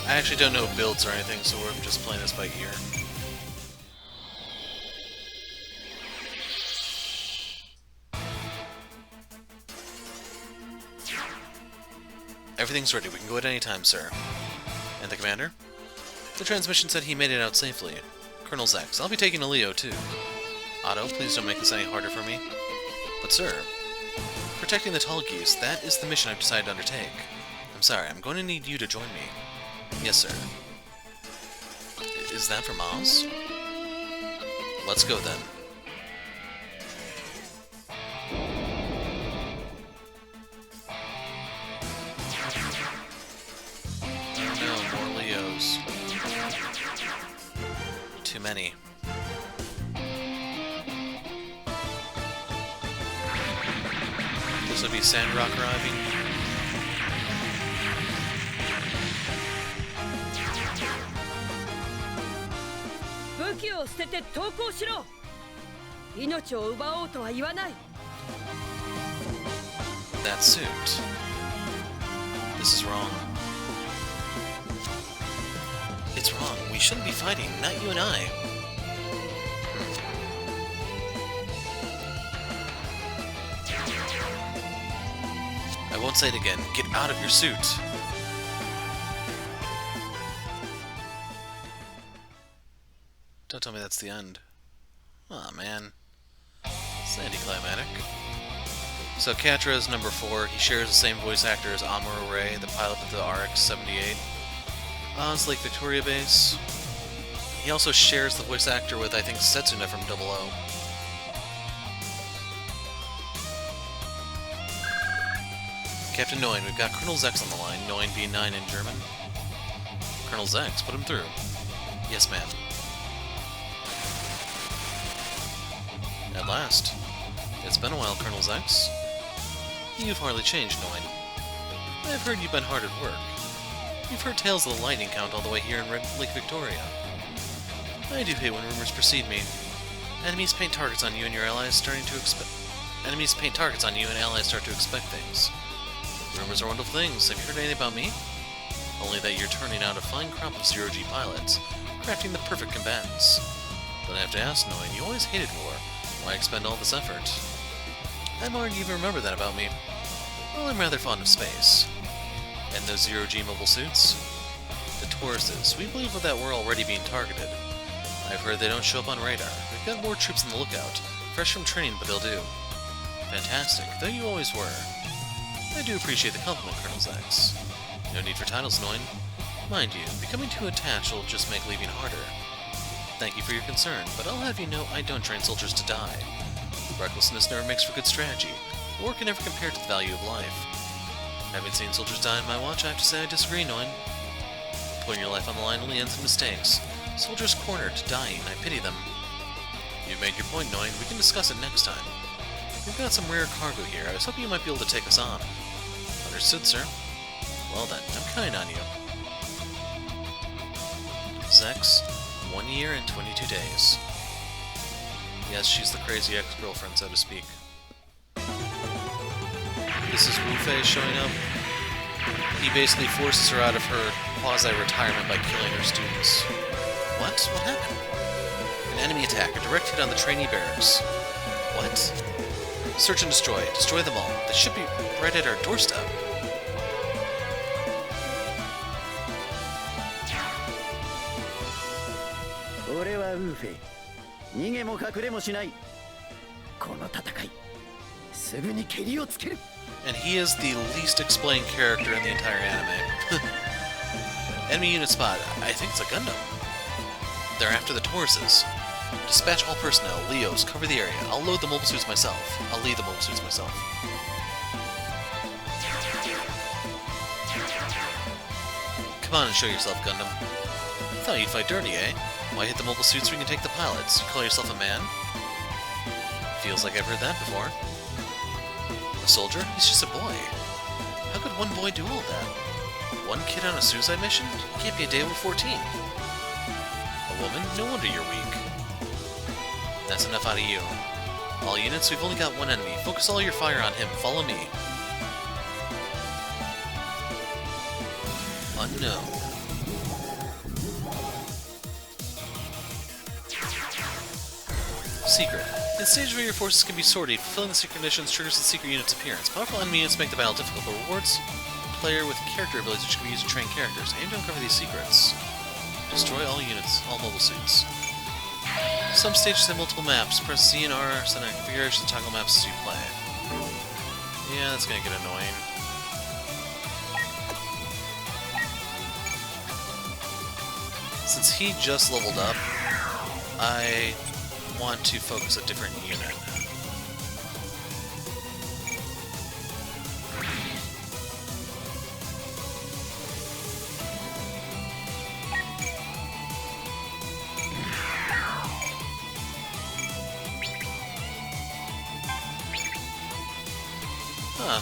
I actually don't know builds or anything, so we're just playing this by ear. Everything's ready. We can go at any time, sir. And the commander? The transmission said he made it out safely. Colonel Zex. I'll be taking a Leo, too. Otto, please don't make this any harder for me. But, sir, protecting the tall geese, that is the mission I've decided to undertake. I'm sorry, I'm going to need you to join me. Yes, sir. Is that from Oz? Let's go, then. Too many. This would be Sandrock arriving. That suit. This is wrong. It's wrong. We shouldn't be fighting, not you and I. I won't say it again. Get out of your suit. Don't tell me that's the end. Aw, man. It's anticlimactic. So Katra is number 4. He shares the same voice actor as Amuro Ray, the pilot of the RX-78. Oz Lake Victoria base. He also shares the voice actor with, I think, Setsuna from 00. Captain Noin, we've got Colonel Zex on the line, Noin B9 in German. Colonel Zex, put him through. Yes, ma'am. At last. It's been a while, Colonel Zex. You've hardly changed, Noin. I've heard you've been hard at work. You've heard tales of the lightning count all the way here in Red Lake Victoria. I do hate when rumors precede me. Enemies paint targets on you and your allies starting to expect... Enemies paint targets on you and allies start to expect things. Rumors are wonderful things. Have you heard anything about me? Only that you're turning out a fine crop of zero-G pilots, crafting the perfect combatants. But I have to ask, Noin, you always hated war. Why expend all this effort? I'm honored you even remember that about me. Well, I'm rather fond of space. And those zero-G mobile suits? The Tauruses. We believe that we're already being targeted. I've heard they don't show up on radar. We've got more troops on the lookout. Fresh from training, but they'll do. Fantastic, though you always were. I do appreciate the compliment, Colonel Zex. No need for titles, Noin. Mind you, becoming too attached will just make leaving harder. Thank you for your concern, but I'll have you know I don't train soldiers to die. Recklessness never makes for good strategy. War can never compare to the value of life. Having seen soldiers die on my watch, I have to say I disagree, Noin. Putting your life on the line only ends in mistakes. Soldiers cornered, dying, I pity them. You've made your point, Noin. We can discuss it next time. We've got some rare cargo here. I was hoping you might be able to take us on. Understood, sir. Well then, I'm counting on you. Zex, 1 year and 22 days. Yes, she's the crazy ex-girlfriend, so to speak. This is Wufei showing up. He basically forces her out of her quasi-retirement by killing her students. What? What happened? An enemy attack, a direct hit on the trainee barracks. What? Search and destroy. Destroy them all. They should be right at our doorstep. And he is the least explained character in the entire anime. Enemy unit spot. I think it's a Gundam. They're after the Tauruses. Dispatch all personnel. Leos, cover the area. I'll load the mobile suits myself. I'll lead the mobile suits myself. Come on and show yourself, Gundam. Thought you'd fight dirty, eh? Why hit the mobile suits so we can take the pilots? You call yourself a man? Feels like I've heard that before. A soldier? He's just a boy. How could one boy do all that? One kid on a suicide mission? He can't be a day over 14. A woman? No wonder you're weak. That's enough out of you. All units, we've only got one enemy. Focus all your fire on him. Follow me. Unknown. Secret. In stages where your forces can be sorted, fulfilling the secret conditions triggers the secret unit's appearance. Powerful enemy units make the battle difficult, but rewards player with character abilities which can be used to train characters. Aim to uncover these secrets. Destroy all units, all mobile suits. Some stages have multiple maps. Press Z and R, set configuration, toggle maps as you play. Yeah, that's gonna get annoying. Since he just leveled up, I want to focus a different unit.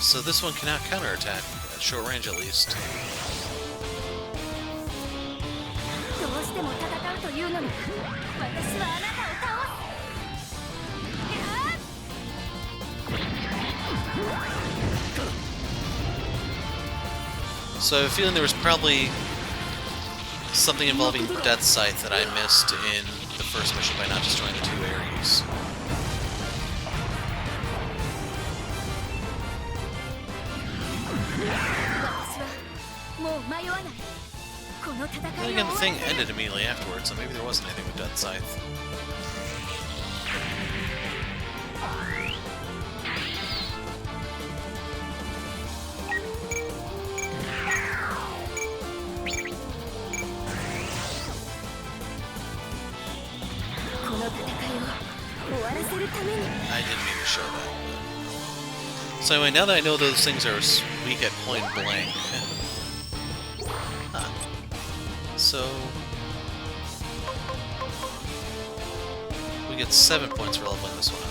So this one cannot counterattack, at short range at least. So I have a feeling there was probably something involving Death Scythe that I missed in the first mission by not destroying the two Ares. Then again, the thing ended immediately afterwards, so maybe there wasn't anything with Death Scythe. I didn't mean to show that. But... So anyway, now that I know those things are weak at point blank... So... we get 7 points for leveling this one up.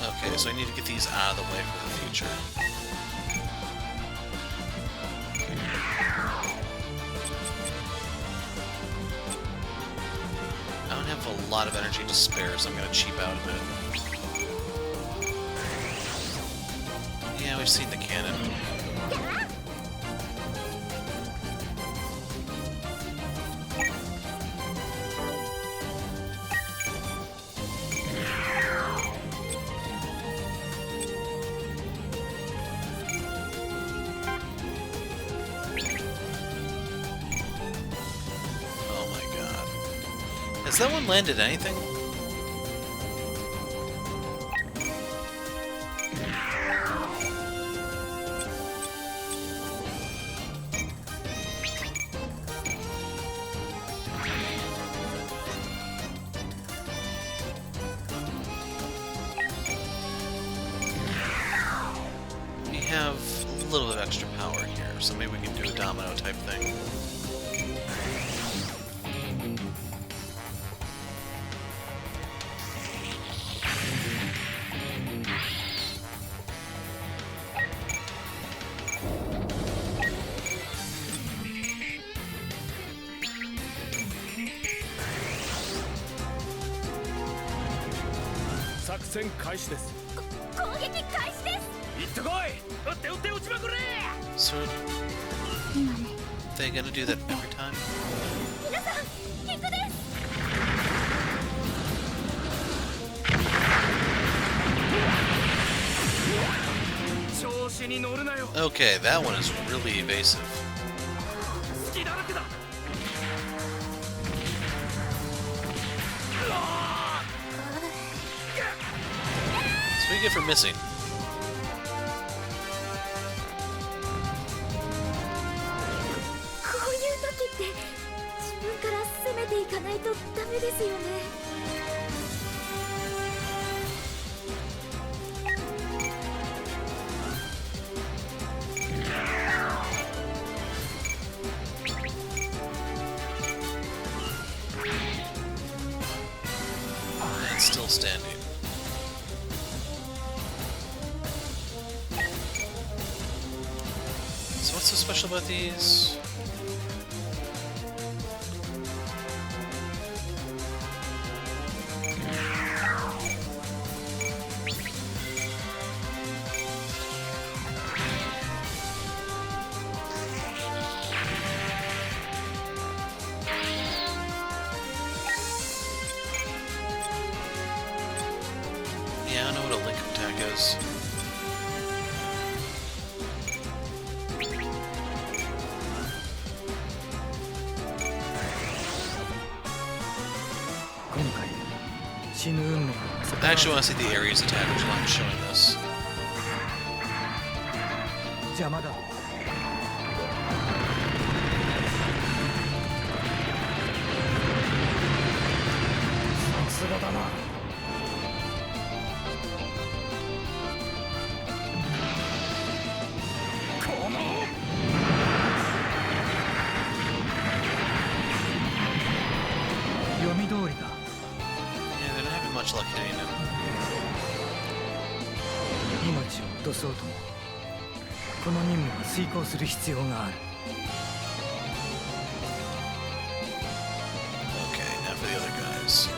Okay, so I need to get these out of the way for the future. I don't have a lot of energy to spare, so I'm going to cheap out a bit. Yeah, we've seen the cannon. Has that one landed anything? We have a little bit of extra power here, so maybe we can do a domino type thing. So, they gonna do that every time? 皆さんヒットです。 Okay, that one is really evasive. So what do you get for missing? こういう時って自分から攻めていかないとダメですよね。 It's still standing. So what's so special about these? Yeah, I don't know what a link attack is. I actually want to see the Ares attack, which is why I'm showing this. 邪魔だ。さすがだな。 読み通りだ。 Yeah, they're not having much luck hitting him. 命を落とそうともこの任務は遂行する必要がある。 Okay, now for the other guys.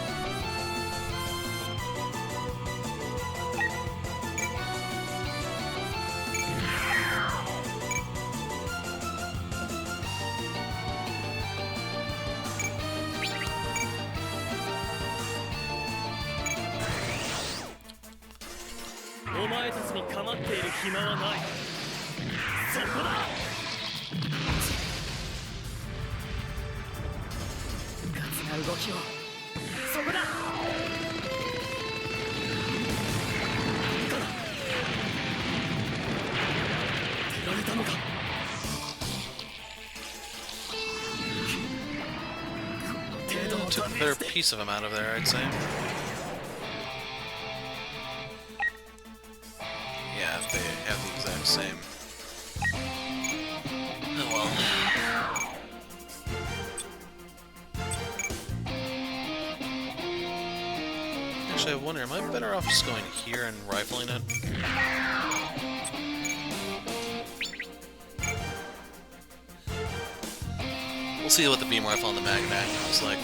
Took a better piece of him out of there, I'd say. Yeah, they have the exact same. Oh well. Actually, I wonder, am I better off just going here and rifling it? We'll see what the beam rifle on the Mag Magnum is like.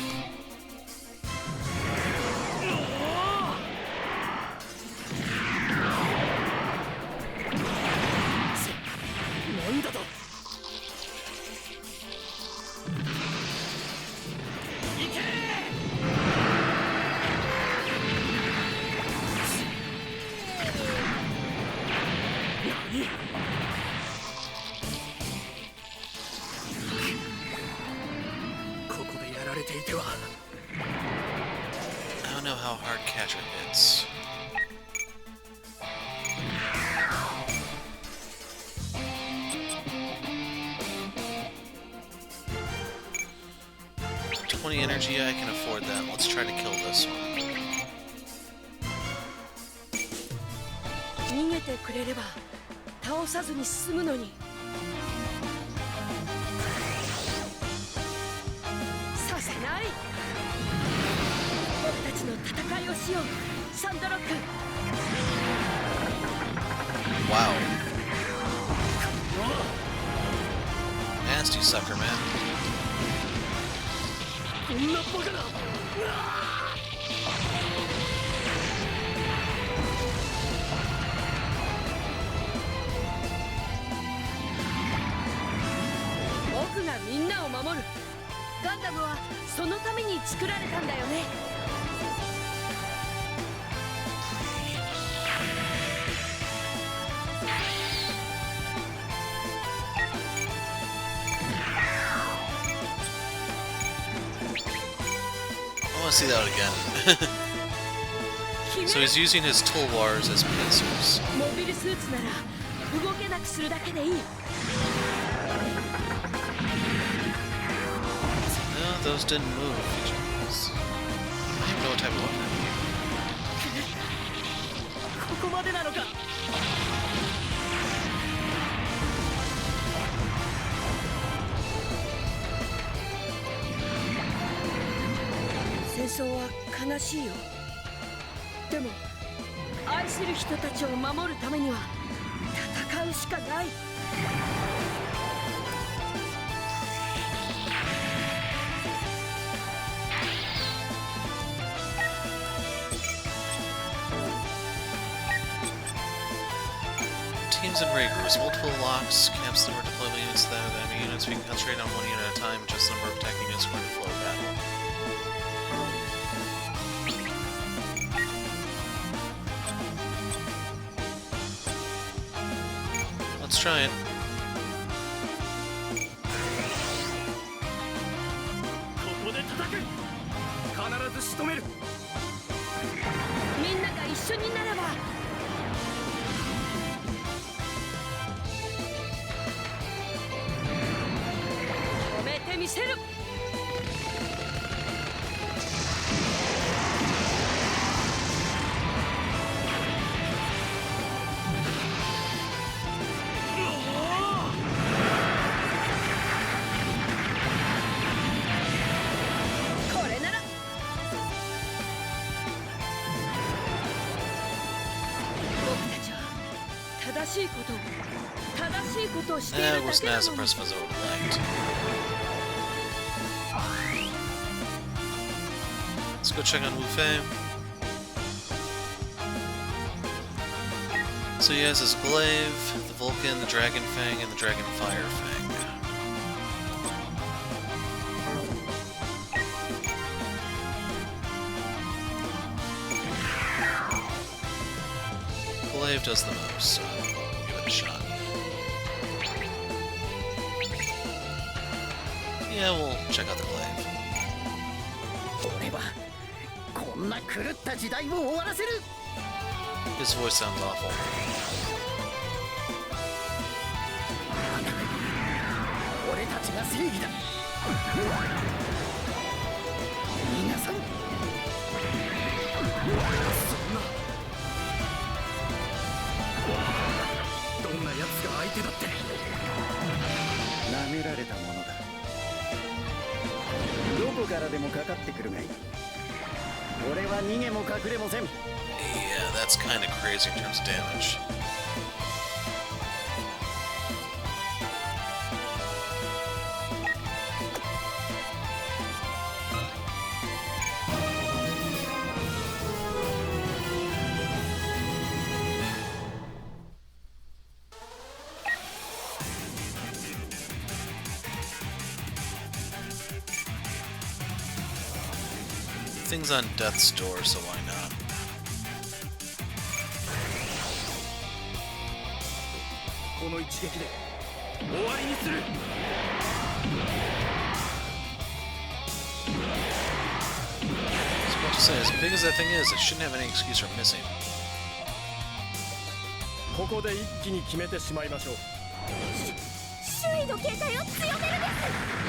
I don't know how hard Catcher hits. $20 energy, I can afford that. Let's try to kill this one. 逃げてくれれば倒さずに済むのに。させない。僕たちの戦いをしよう、サンドロック。Wow. Nasty sucker, man. こんなバカな。僕がみんなを守る。ガンダムはそのために作られたんだよね。I want to see that again. So he's using his toolbars as pincers. モビルスーツなら動けなくするだけでいい。 No, those didn't move. I don't even know what type of weapon. ここまでなのか。戦争は悲しいよ。でも愛する人たちを守るためには戦うしかない。Teams and raiders, multiple locks, caps that were deployable units that are enemy units. We can concentrate on one unit at a time, just the number of attacking units going to flow battle. Let's try it. ここで叩く。必ず仕留める。みんなが一緒になれば。止めてみせる。これなら。僕たちは正しいことをしてい It るだ wasn't けな as のに。 impressive as I would have liked. Let's go check on Wufei. So he has his glaive, the Vulcan, the Dragon Fang, and the Dragon Fire Fang. Glaive does the most, so we'll give it a shot. Yeah, we'll check out the glaive. 俺はこんな狂った時代を終わらせる。 His voice sounds awful. 俺たちが正義だ。皆さん。そんな。どんな奴が相手だって。舐められたものだ。どこからでもかかってくるがいい。俺は逃げも隠れもせん。Yeah, that's kind of crazy in terms of damage. Things on Death's door, so why not? I was about to say, as big as that thing is, it shouldn't have any excuse for missing. ここで一気に決めてしまいましょう。周囲の警戒を強めるです。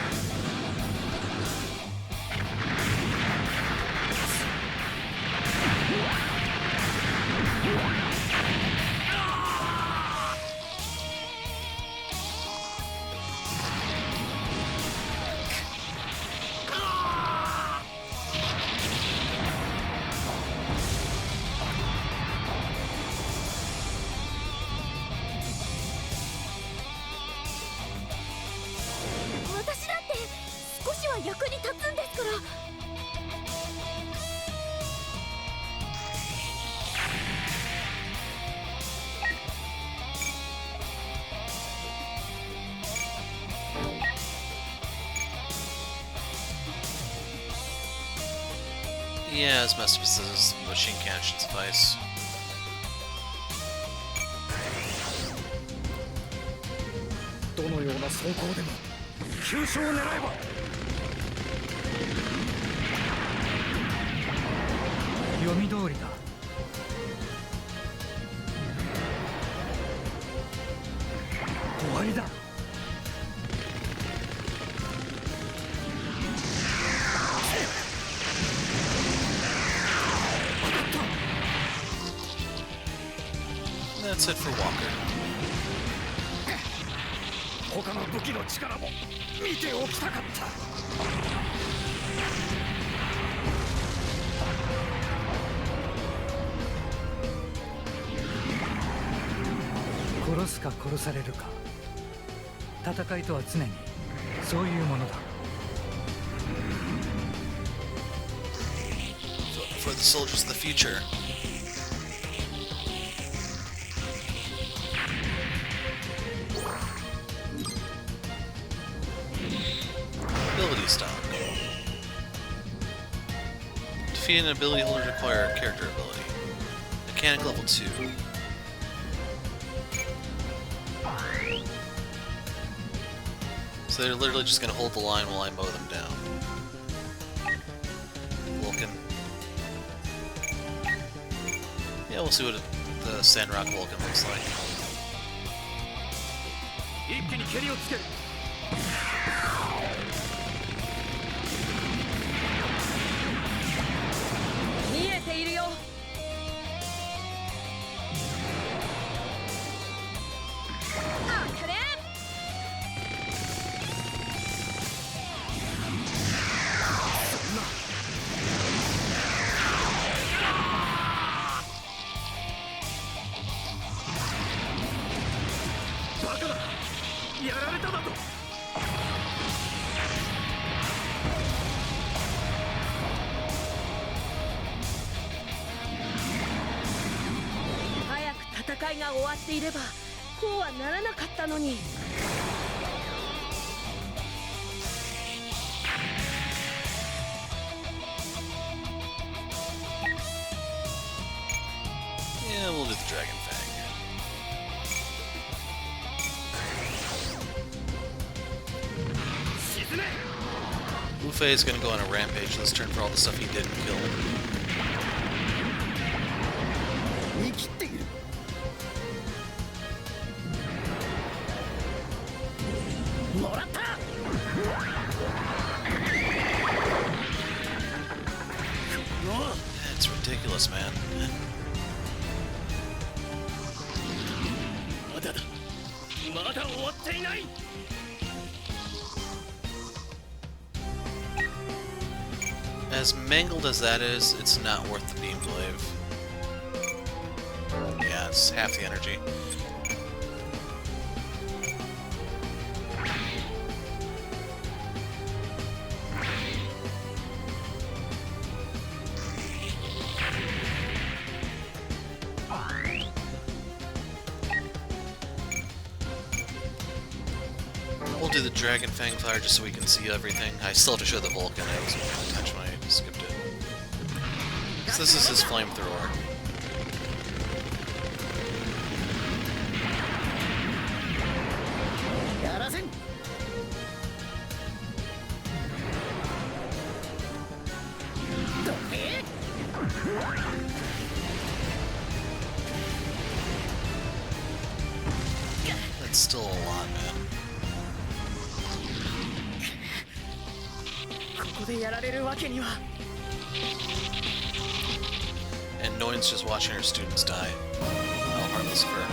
私だって少しは役に立つんですから。Yeah, as messed up as this machine cannon should suffice. どのような走行でも急所を狙えば。読み通りだ。終わりだ。That's it for Walker. 他の武器の力も見ておきたかった。殺すか殺されるか。戦いとは常にそういうものだ。For the soldiers of the future. Ability stock. Defeat an ability holder to acquire a character ability. Mechanic level 2. So they're literally just gonna hold the line while I mow them down. Vulcan. Yeah, we'll see what the Sandrock Vulcan looks like. 一気に蹴りをつける。見えているよ。あっ、これ。バカだ。やられただと。早く戦いが終わっていればこうはならなかったのに。Yeah, we'll do the Dragon Fang. Wufei is gonna go on a rampage this turn for all the stuff he didn't kill. 見切っている。もらった。 It's ridiculous, man. まだだ。まだ終わっていない。 As mangled as that is, it's not worth the beam glaive. That's half the energy. We'll do the Dragon Fang Fire just so we can see everything. I still have to show the Vulcan. I wasn't paying attention when I skipped it. So this is his flamethrower. That's still a lot, man. And Noin's just watching her students die. How heartless of her.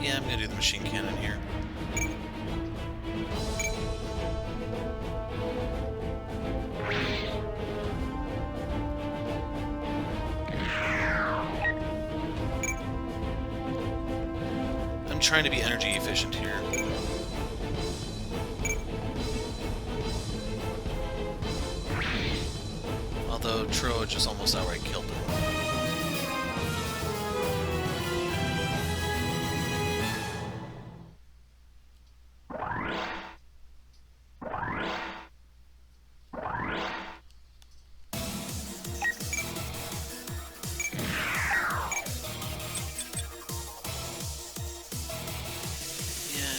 Yeah, I'm gonna do the machine cannon here. I'm trying to be energy efficient here. Although Tro just almost outright killed him.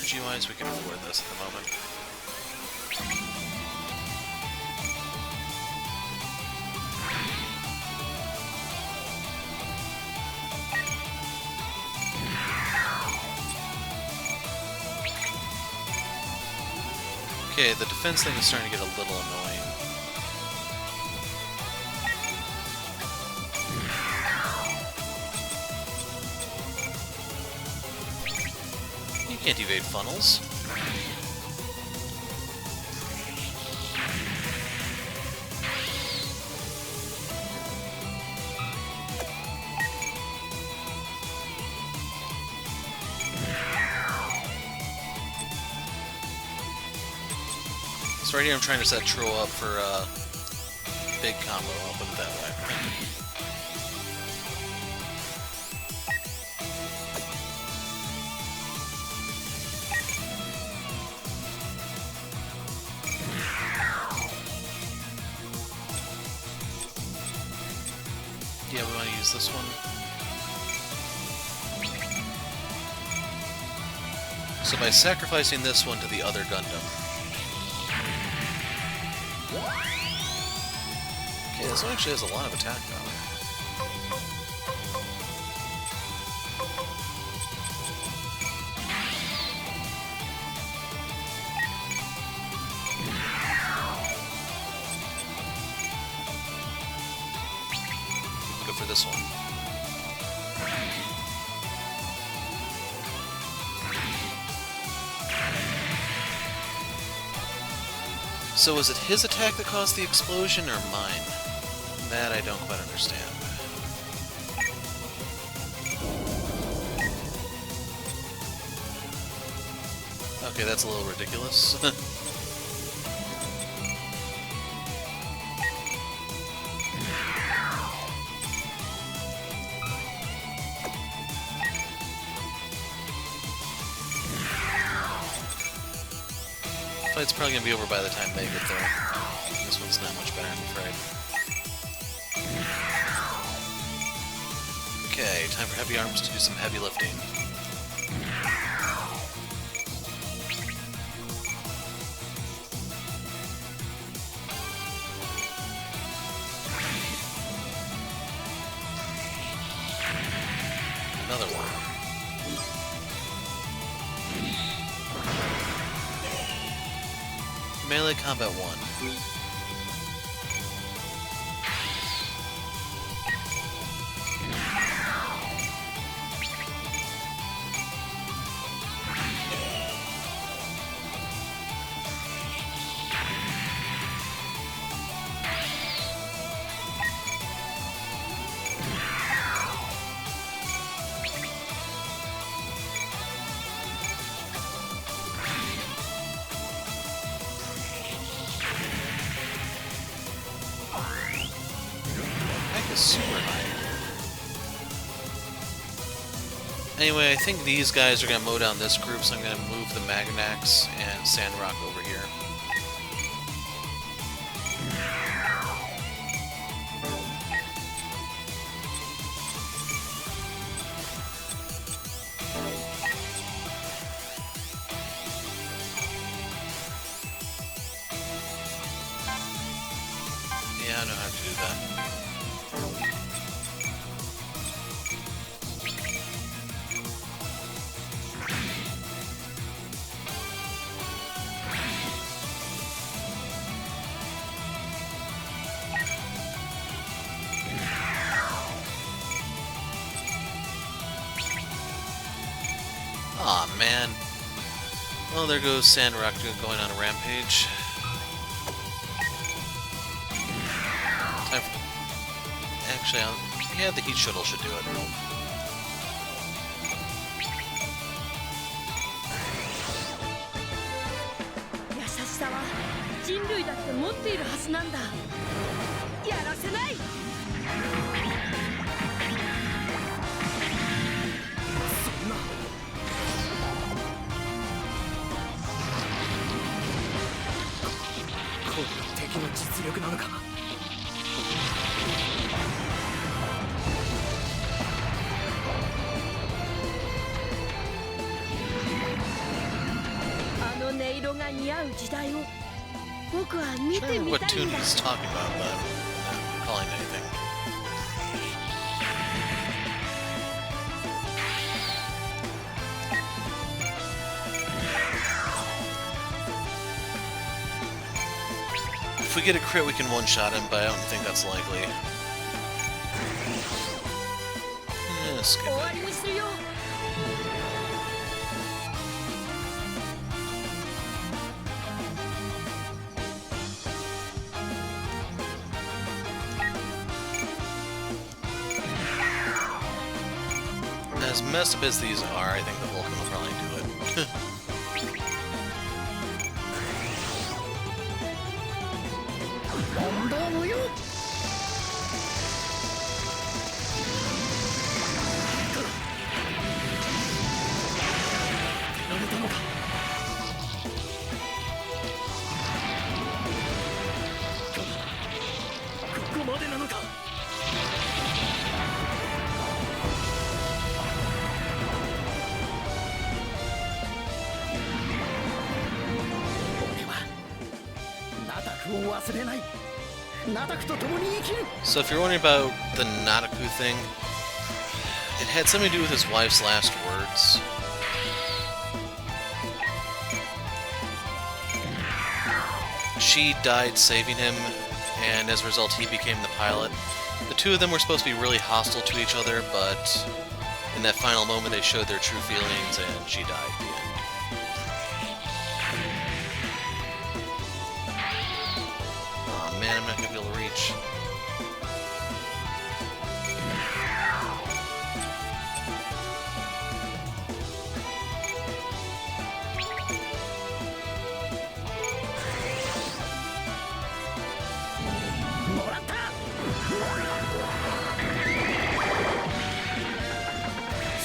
Energy-wise, we can afford this at the moment. Okay, the defense thing is starting to get a little annoying. You can't evade funnels. So right here I'm trying to set Tro up for a big combo, I'll put it that way. Yeah, we want to use this one. So by sacrificing this one to the other Gundam. Okay, this one actually has a lot of attack power. Go for this one. So was it his attack that caused the explosion, or mine? That I don't quite understand. Okay, that's a little ridiculous. Fight's probably gonna be over by the time they get there. This one's not much better, I'm afraid. Okay, time for Heavy Arms to do some heavy lifting. Another one. Melee Combat 1. Anyway, I think these guys are going to mow down this group, so I'm going to move the Maganax and Sandrock over here. Yeah, I know how to do that. Aw, man. Well, there goes Sandrock going on a rampage. Time for... Actually, yeah, the heat shuttle should do it. 優しさは人類だって持っているはずなんだ。やらせない。そんなこれが敵の実力なのか。あの音色が似合う時代を僕は見 I て don't know み what たい tune んだ。 he's talking about, but I'm not calling anything. If we get a crit, we can one-shot him, but I don't think that's likely. Skip 終 it. わりにするよ。 As messed up as these are, I think the Vulcan will probably do it. 問答無用。やめたのか。ここまでなのか。俺はナタクを忘れない。ナタクと共に生きる。 So if you're wondering about the Nataku thing, it had something to do with his wife's last words. She died saving him, and as a result he became the pilot. The two of them were supposed to be really hostile to each other, but in that final moment they showed their true feelings and she died at the end. Aw, man, I'm not gonna be able to reach.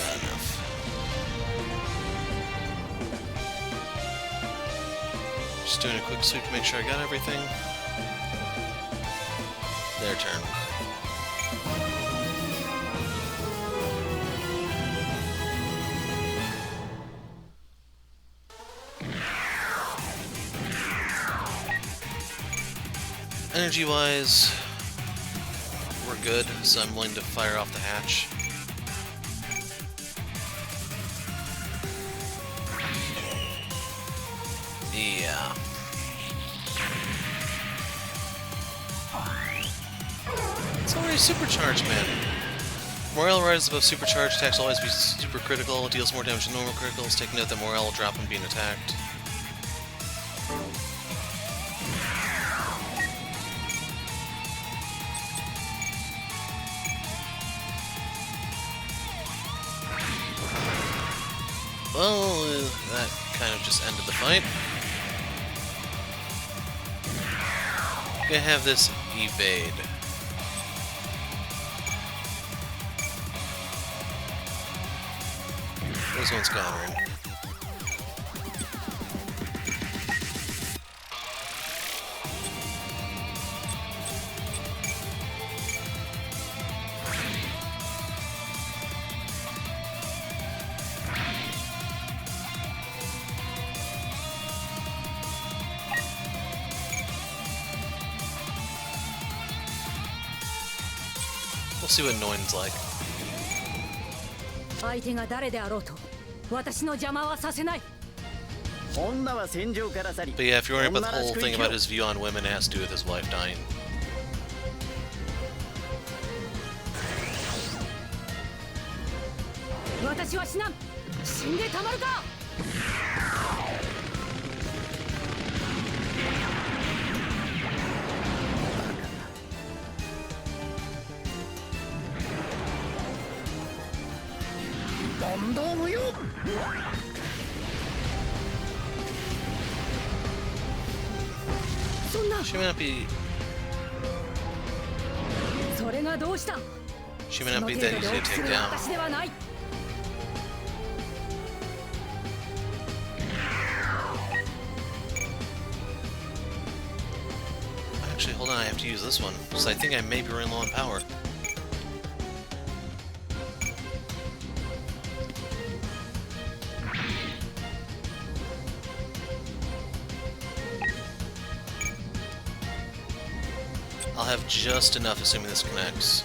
Not enough. Just doing a quick sweep to make sure I got everything. Their turn. Energy-wise, we're good, so I'm willing to fire off the hatch. Yeah. It's already supercharged, man. Morale rises above supercharged, attacks will always be super critical, deals more damage than normal criticals, take note that morale will drop when being attacked. Well, that kind of just ended the fight. Gonna have this evade. This one's countering. We'll see what Noin's like. 相手が誰であろうと私の邪魔はさせない。 女は戦場から去り But yeah, if you're wondering about the whole thing about his view on women, it has to do with his wife dying. 私は死なん。死んでたまるか。問答無用 そんな。 She may not be. それがどうした。 She may not be that easy to take down. 私ではない。 Actually, hold on, I have to use this one, because I think I may be running low on power. I'll have just enough, assuming this connects.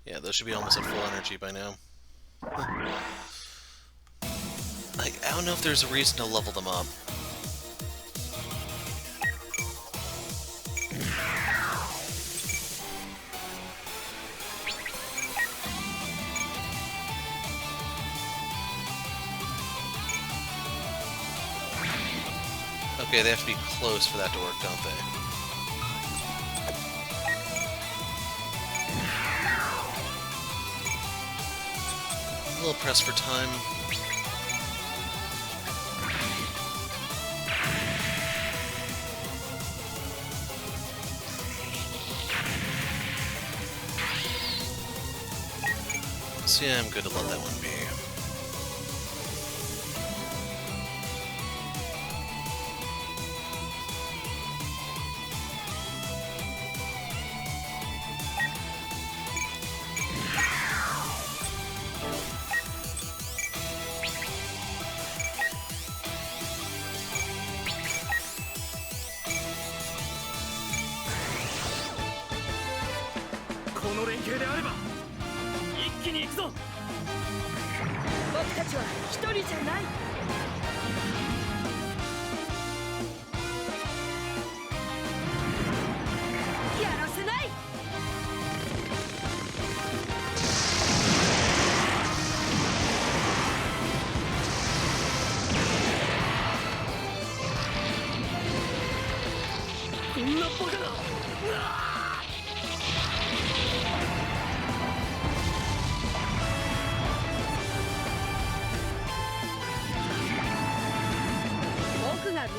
Yeah, those should be almost at full energy by now. Like, I don't know if there's a reason to level them up. Okay, they have to be close for that to work, don't they? A little pressed for time. So yeah, I'm good to let that one be.僕たちは一人じゃない。やらせない。こんなバカな。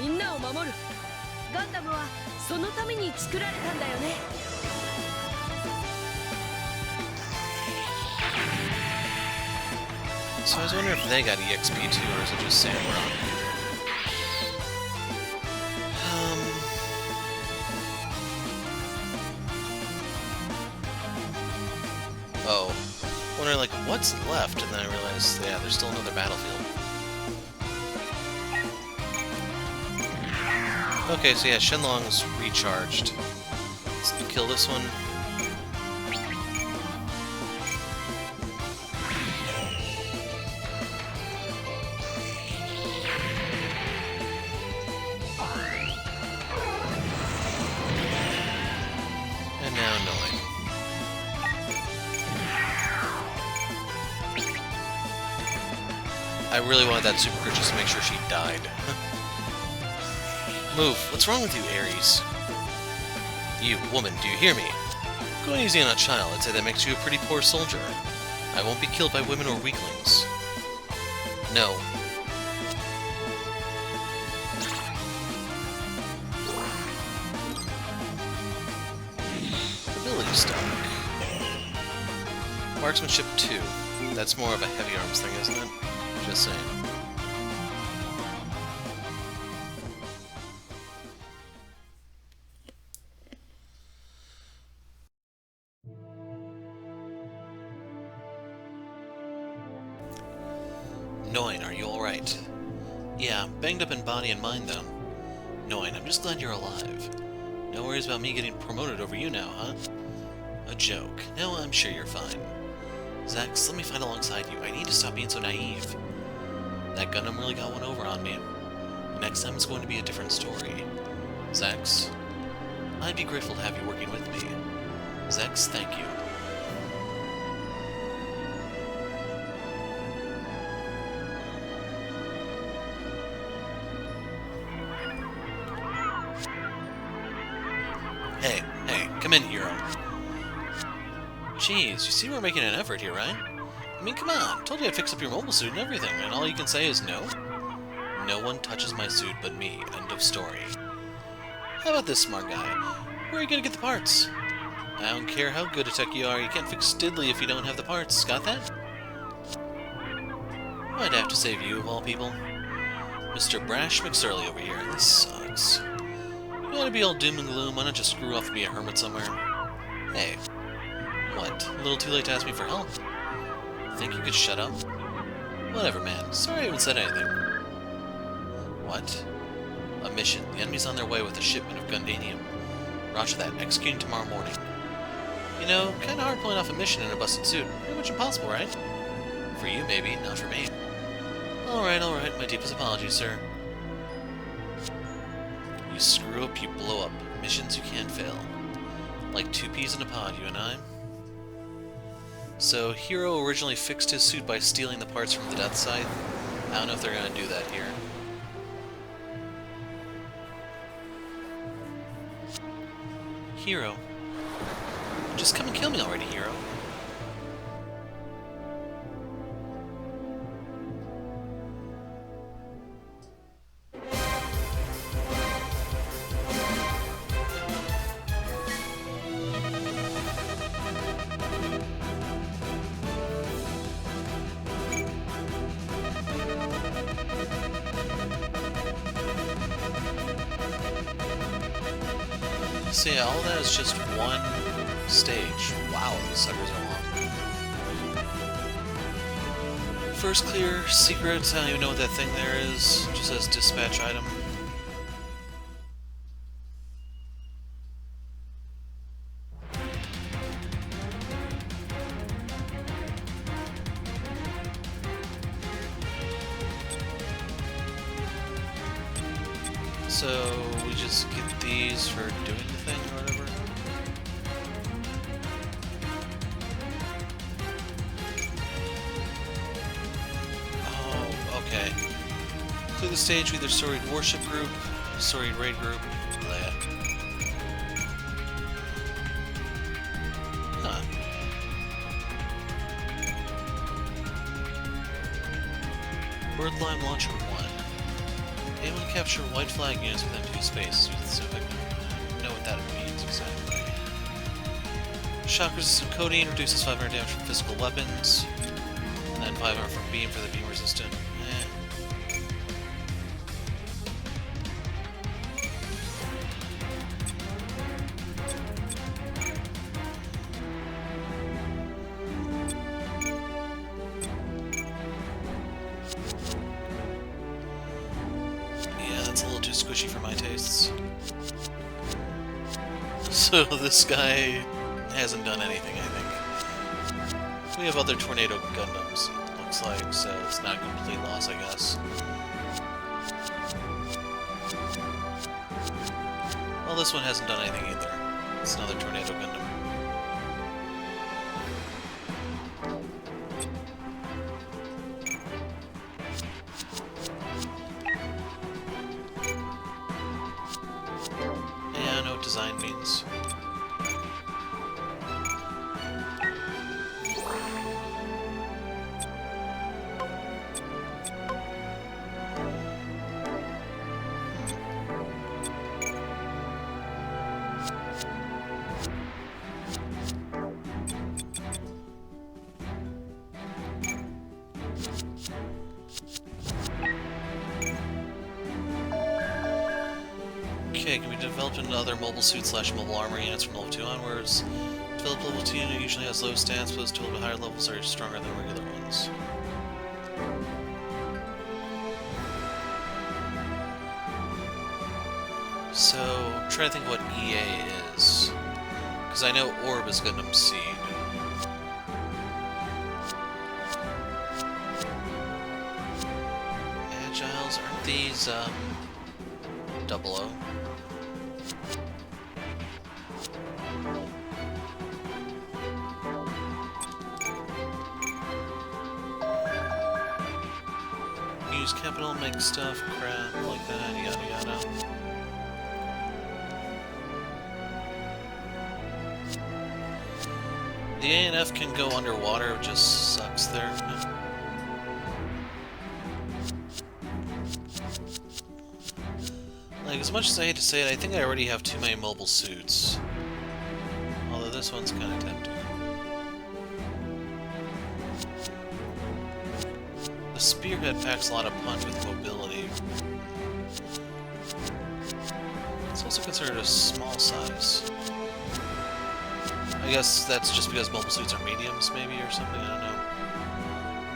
みんなを守る。ガンダムはそのために作られたんだよね。So I was wondering if they got EXP too, or is it just Sandrock? Oh. Wondering, like, what's left? And then I realized, yeah, there's still another battlefield. Okay, so yeah, Shenlong's recharged. Let's kill this one. And now Noin. I really wanted that super crit just to make sure she died. Move. What's wrong with you, Ares? You, woman, do you hear me? Go easy on a child. I'd say that makes you a pretty poor soldier. I won't be killed by women or weaklings. No. Ability stock. Marksmanship 2. That's more of a heavy arms thing, isn't it? Just saying. Noin, are you alright? Yeah, banged up in body and mind, though. Noin, I'm just glad you're alive. No worries about me getting promoted over you now, huh? A joke. No, I'm sure you're fine. Zax, let me fight alongside you. I need to stop being so naive. That Gundam really got one over on me. Next time it's going to be a different story. Zax, I'd be grateful to have you working with me. Zax, thank you. Hey, come in, Heero. Jeez, you see we're making an effort here, right? I mean, come on, told you I'd fix up your mobile suit and everything, and all you can say is no? No one touches my suit but me, end of story. How about this, smart guy? Where are you gonna get the parts? I don't care how good a tech you are, you can't fix diddly if you don't have the parts, got that? Why'd I have to save you, of all people? Mr. Brash McSurley over here, this sucks. You want to be all doom and gloom, why not just screw off and be a hermit somewhere? Hey. What? A little too late to ask me for help? Think you could shut up? Whatever, man. Sorry I haven't said anything. What? A mission. The enemy's on their way with a shipment of Gundanium. Roger that. Executing tomorrow morning. You know, kinda hard pulling off a mission in a busted suit. Pretty much impossible, right? For you, maybe. Not for me. Alright. My deepest apologies, sir. You screw up, you blow up. Missions you can't fail. Like 2 peas in a pod, you and I. So, Heero originally fixed his suit by stealing the parts from the Death Scythe. I don't know if they're gonna do that here. Heero. Just come and kill me already, Heero. So yeah, all that is just one stage. Wow, these suckers are long. First clear, secret, I don't even know what that thing there is. Just says dispatch item. So we just get these for doing the thing or whatever. Oh, okay. Clear the stage with either storied warship group, storied raid group. Blah. Huh. Birdlime launcher 1. Able to capture white flag units within 2 spaces with Civic. I don't know what that means exactly. Shock resistant coating reduces 500 damage from physical weapons, and then 500 from beam for the beam resistant. It's a little too squishy for my tastes. So this guy hasn't done anything, I think. We have other Tornado Gundams, it looks like, so it's not a complete loss, I guess. Well, this one hasn't done anything either. It's another Tornado Gundam. design means. Okay, can be developed into other mobile suits / mobile armor units from level 2 onwards. Developed level 2 unit usually has low stats, but those to a little bit higher levels are stronger than regular ones. So, I'm trying to think what EA is. Because I know Orb is Gundam Seed. Agiles, aren't these, 00? Use capital, make stuff, crap, like that, yada yada. The A and F can go underwater, it just sucks there. Like, as much as I hate to say it, I think I already have too many mobile suits. Although this one's kind of tempting. The Spearhead packs a lot of punch with mobility. It's also considered a small size. I guess that's just because mobile suits are mediums, maybe, or something, I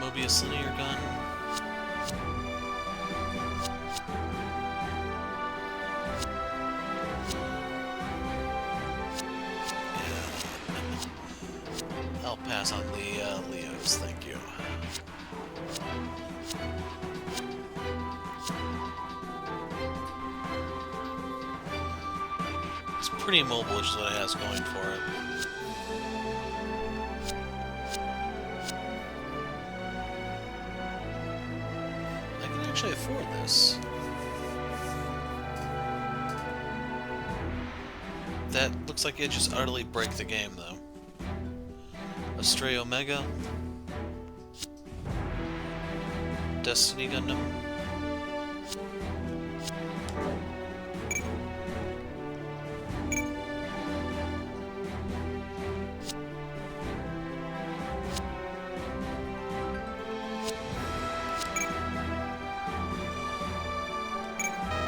don't know. Mobius linear gun. Yeah. I'll pass on the Leos, thank you. It's pretty mobile, which is what it has going for it. I can actually afford this. That looks like it just utterly break the game, though. Astray Omega. Destiny Gundam.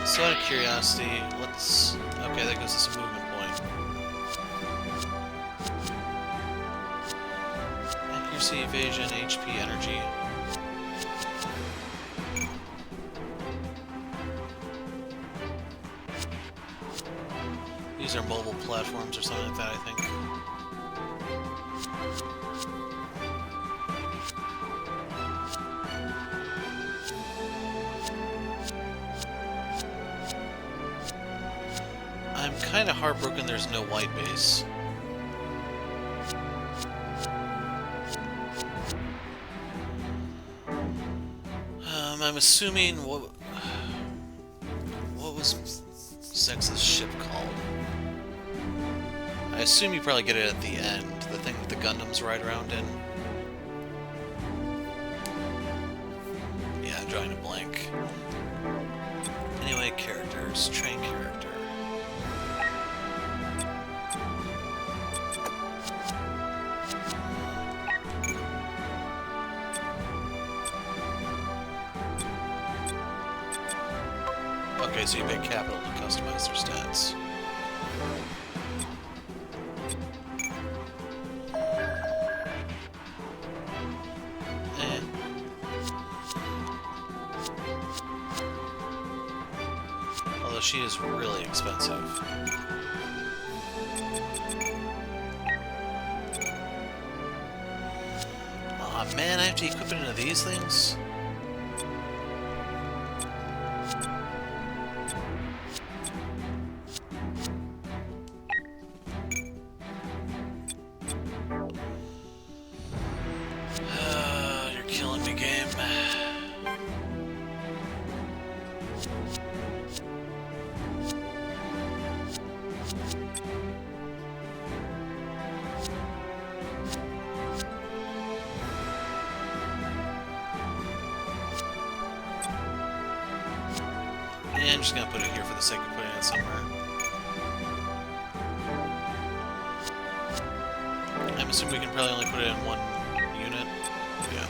So out of curiosity, let's... Okay, that gives us a movement point. Accuracy, evasion, HP, energy. These are mobile platforms or something like that, I think. I'm kind of heartbroken there's no white base. I'm assuming what was Zex's ship called? I assume you probably get it at the end, the thing that the Gundams ride around in. Yeah, I'm drawing a blank. Anyway, characters, train character. Okay, so you pay capital to customize their stats. Although she is really expensive. Aw, man, I have to equip it into these things? And I'm just gonna put it here for the sake of putting it somewhere. I'm assuming we can probably only put it in one unit. Yeah.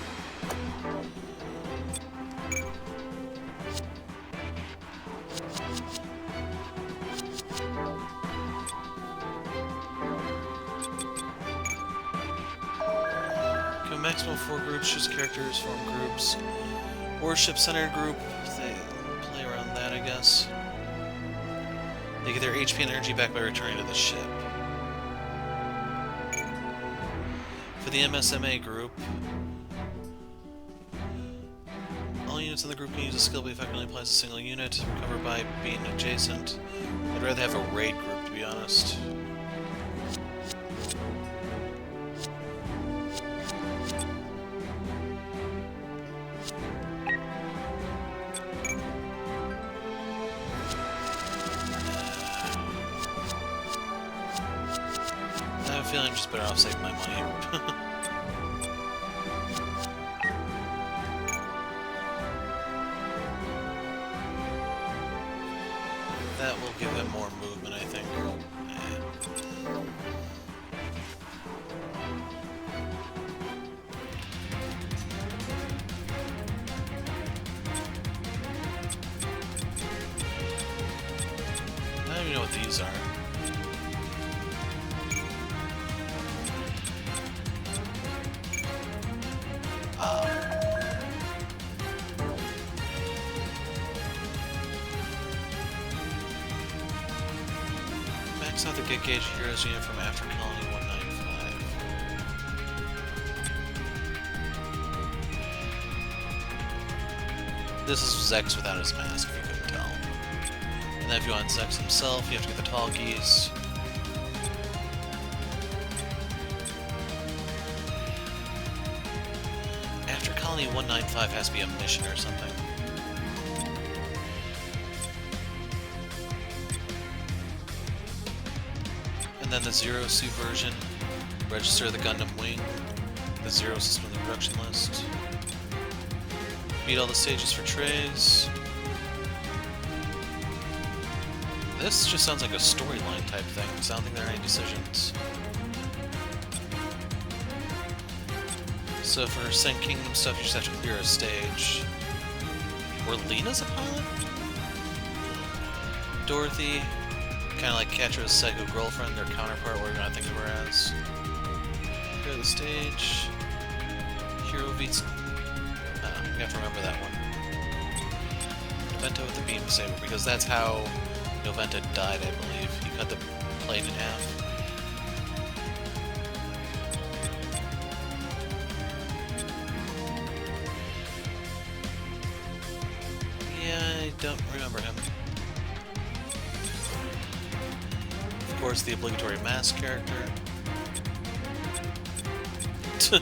Okay, maximum 4 groups, choose characters, form groups. Warship center group, they play around that, I guess. They get their HP and energy back by returning to the ship. For the MSMA group, all units in the group can use a skill but effectively applies to a single unit, recover by being adjacent. I'd rather have a raid group, to be honest. I have a feeling I'm just better off saving my money. That will give him more movement, I think. I don't even know what these are. Max out the Get Gauge Heroes unit from after Colony 195. This is Zex without his mask, if you couldn't tell. And then if you want Zex himself, you have to get the tall geese. After Colony 195 has to be a mission or something. And then the Zero Suit version, register the Gundam Wing, the Zero system on the production list, beat all the stages for trays. This just sounds like a storyline type thing, so I don't think there are any decisions. So for Sen Kingdom stuff, you just have to clear a stage. Were Lena's a pilot? Dorothy, kind of like Catra's psycho girlfriend, their counterpart, whatever you want to think of her as. Clear the stage. Hero beats... you have to remember that one. Noventa with the beam saber, because that's how Noventa died, I believe. He cut the plane in half. I don't remember him. Of course, the obligatory mask character. The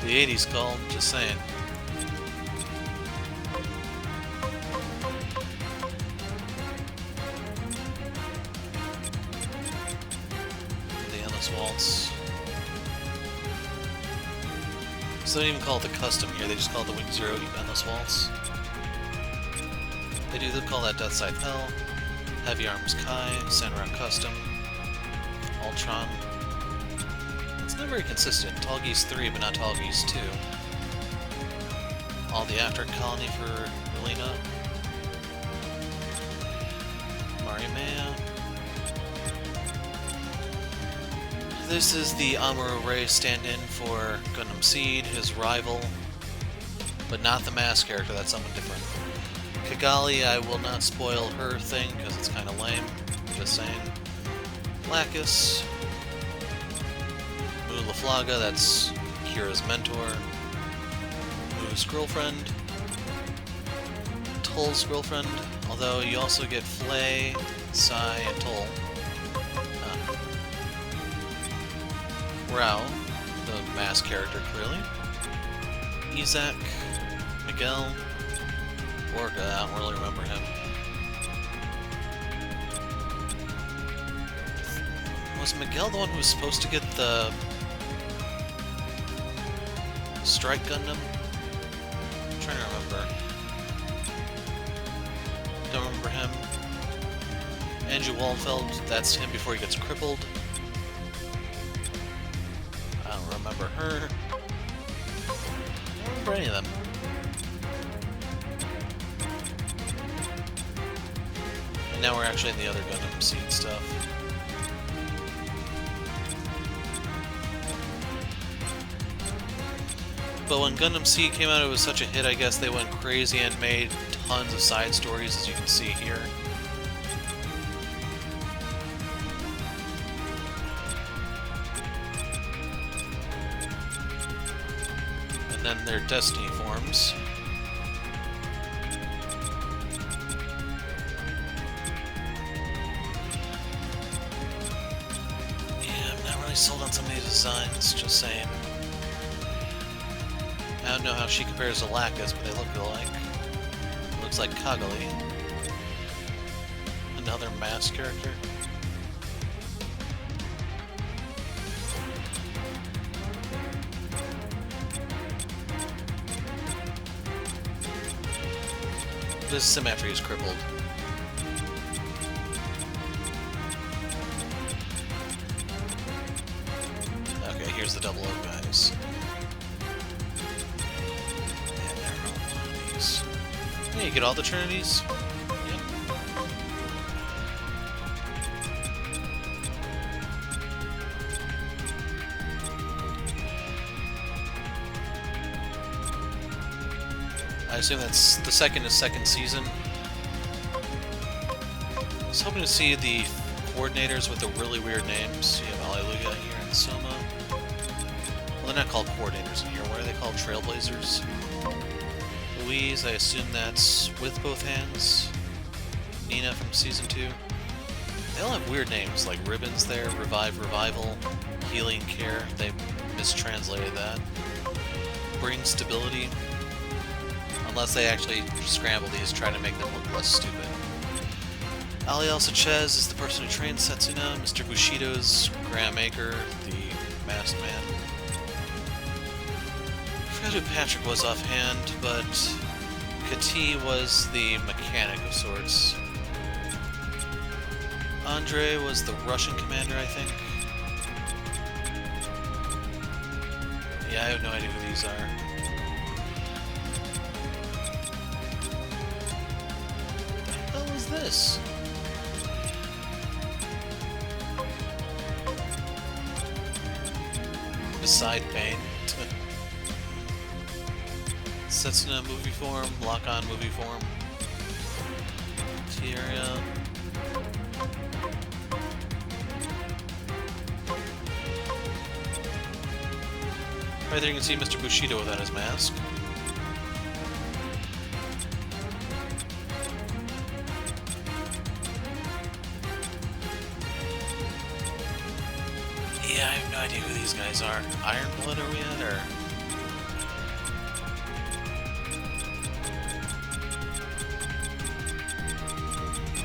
80s call, just saying. The Endless Waltz. So they don't even call it the custom here, they just call it the Wing Zero Endless Waltz. They do call that Death Scythe Hell, Heavy Arms Kai, Sandrock Custom, Ultron. It's not very consistent. Tall Geese 3, but not Tall Geese 2. All the After Colony for Relina. Marimea. This is the Amuro Ray stand-in for Gundam Seed, his rival. But not the mask character, that's someone different. Kigali, I will not spoil her thing, because it's kind of lame. Just saying. Lacus. Mu Laflaga, that's Kira's mentor. Mu's girlfriend. Toll's girlfriend, although you also get Flay, Sai, and Toll. Rao, the mask character, clearly. Izak, Miguel, Orga, I don't really remember him. Was Miguel the one who was supposed to get the Strike Gundam? I'm trying to remember. remember him. Andrew Walfeld, that's him before he gets crippled. I don't remember her. I don't remember any of them. And now we're actually in the other Gundam Seed stuff. But when Gundam Seed came out, it was such a hit, I guess they went crazy and made tons of side stories, as you can see here. And then their Destiny forms. Yeah, I'm not really sold on some of these designs, just saying. I don't know how she compares to Lacus, but they look alike. Looks like Kagali. Another mass character. This is him after he's crippled. Okay, here's the 00 guys. Yeah, you get all the Trinities? Yep. I assume that's the second season. I was hoping to see the coordinators with the really weird names. You have Alleluia here and Soma. Well, they're not called coordinators in here. What are they called? Trailblazers? Louise, I assume that's with both hands. Nina from Season 2. They all have weird names, like Ribbons there, Revive Revival, Healing Care. They mistranslated that. Bring Stability. Unless they actually scramble these, trying to make them look less stupid. Aliel Sanchez is the person who trains Setsuna. Mr. Bushido's Graham Aker, the masked man. I forgot who Patrick was offhand, but Kati was the mechanic of sorts. Andre was the Russian commander, I think. Yeah, I have no idea who these are. What the hell is this? Beside Pain. Setsuna movie form, Lock-On movie form. Tieria. Right there you can see Mr. Bushido without his mask. Yeah, I have no idea who these guys are. Iron Blood are we at, or...?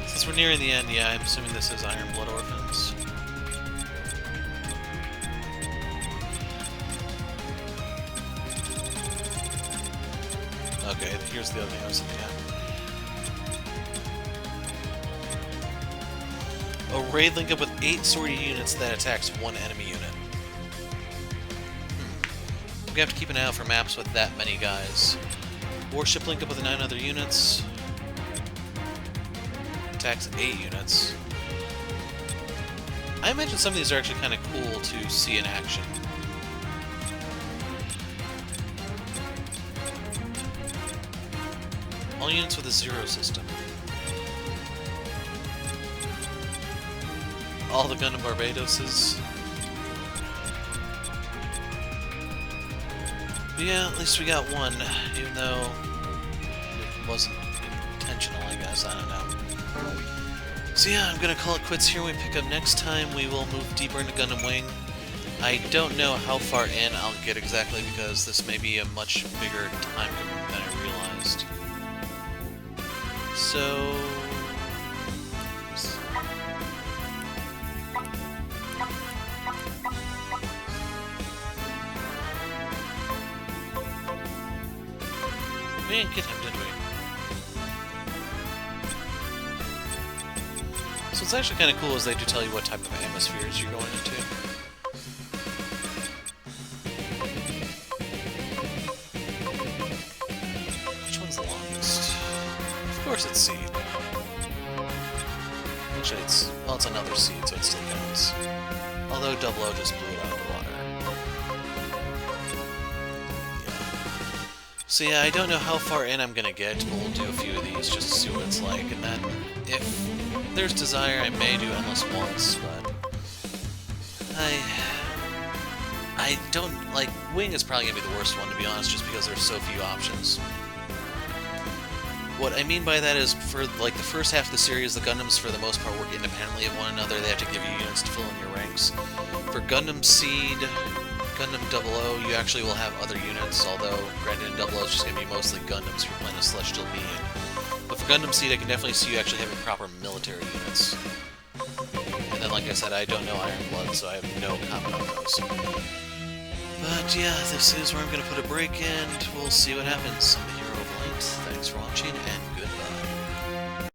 Since we're nearing the end, yeah, I'm assuming this is Iron Blood Orphans. Okay, here's the other thing I was looking at. A raid link up with 8 sorted units that attacks 1 enemy unit. We're gonna have to keep an eye out for maps with that many guys. Warship link up with 9 other units. Attacks 8 units. I imagine some of these are actually kind of cool to see in action. All units with a 0 system. All the Gundam Barbadoses. But yeah, at least we got one, even though it wasn't intentional, I guess, I don't know. So yeah, I'm gonna call it quits here. When we pick up next time, we will move deeper into Gundam Wing. I don't know how far in I'll get exactly, because this may be a much bigger time commitment than I realized. So... we didn't get him, did we? So what's actually kind of cool is they do tell you what type of atmospheres you're going into. Which one's the longest? Of course it's seed. Actually, well, it's another seed, so it still counts. Although Double O just blew it out of the water. Yeah. So yeah, I don't know how far in I'm gonna get, but we'll do a few of these just to see what it's like, and then if there's desire, I may do Endless Waltz, but I don't like Wing is probably gonna be the worst one, to be honest, just because there's so few options. What I mean by that is, for like the first half of the series, the Gundams for the most part work independently of one another. They have to give you units to fill in your ranks. For Gundam Seed, Gundam 00, you actually will have other units, although granted in 00 it's just going to be mostly Gundams if you're playing a Celestial Being. But for Gundam Seed, I can definitely see you actually having proper military units. And then, like I said, I don't know Iron Blood, so I have no comment on those. But yeah, this is where I'm going to put a break, and we'll see what happens. I'm the Hero of Light. Thanks for watching, and goodbye.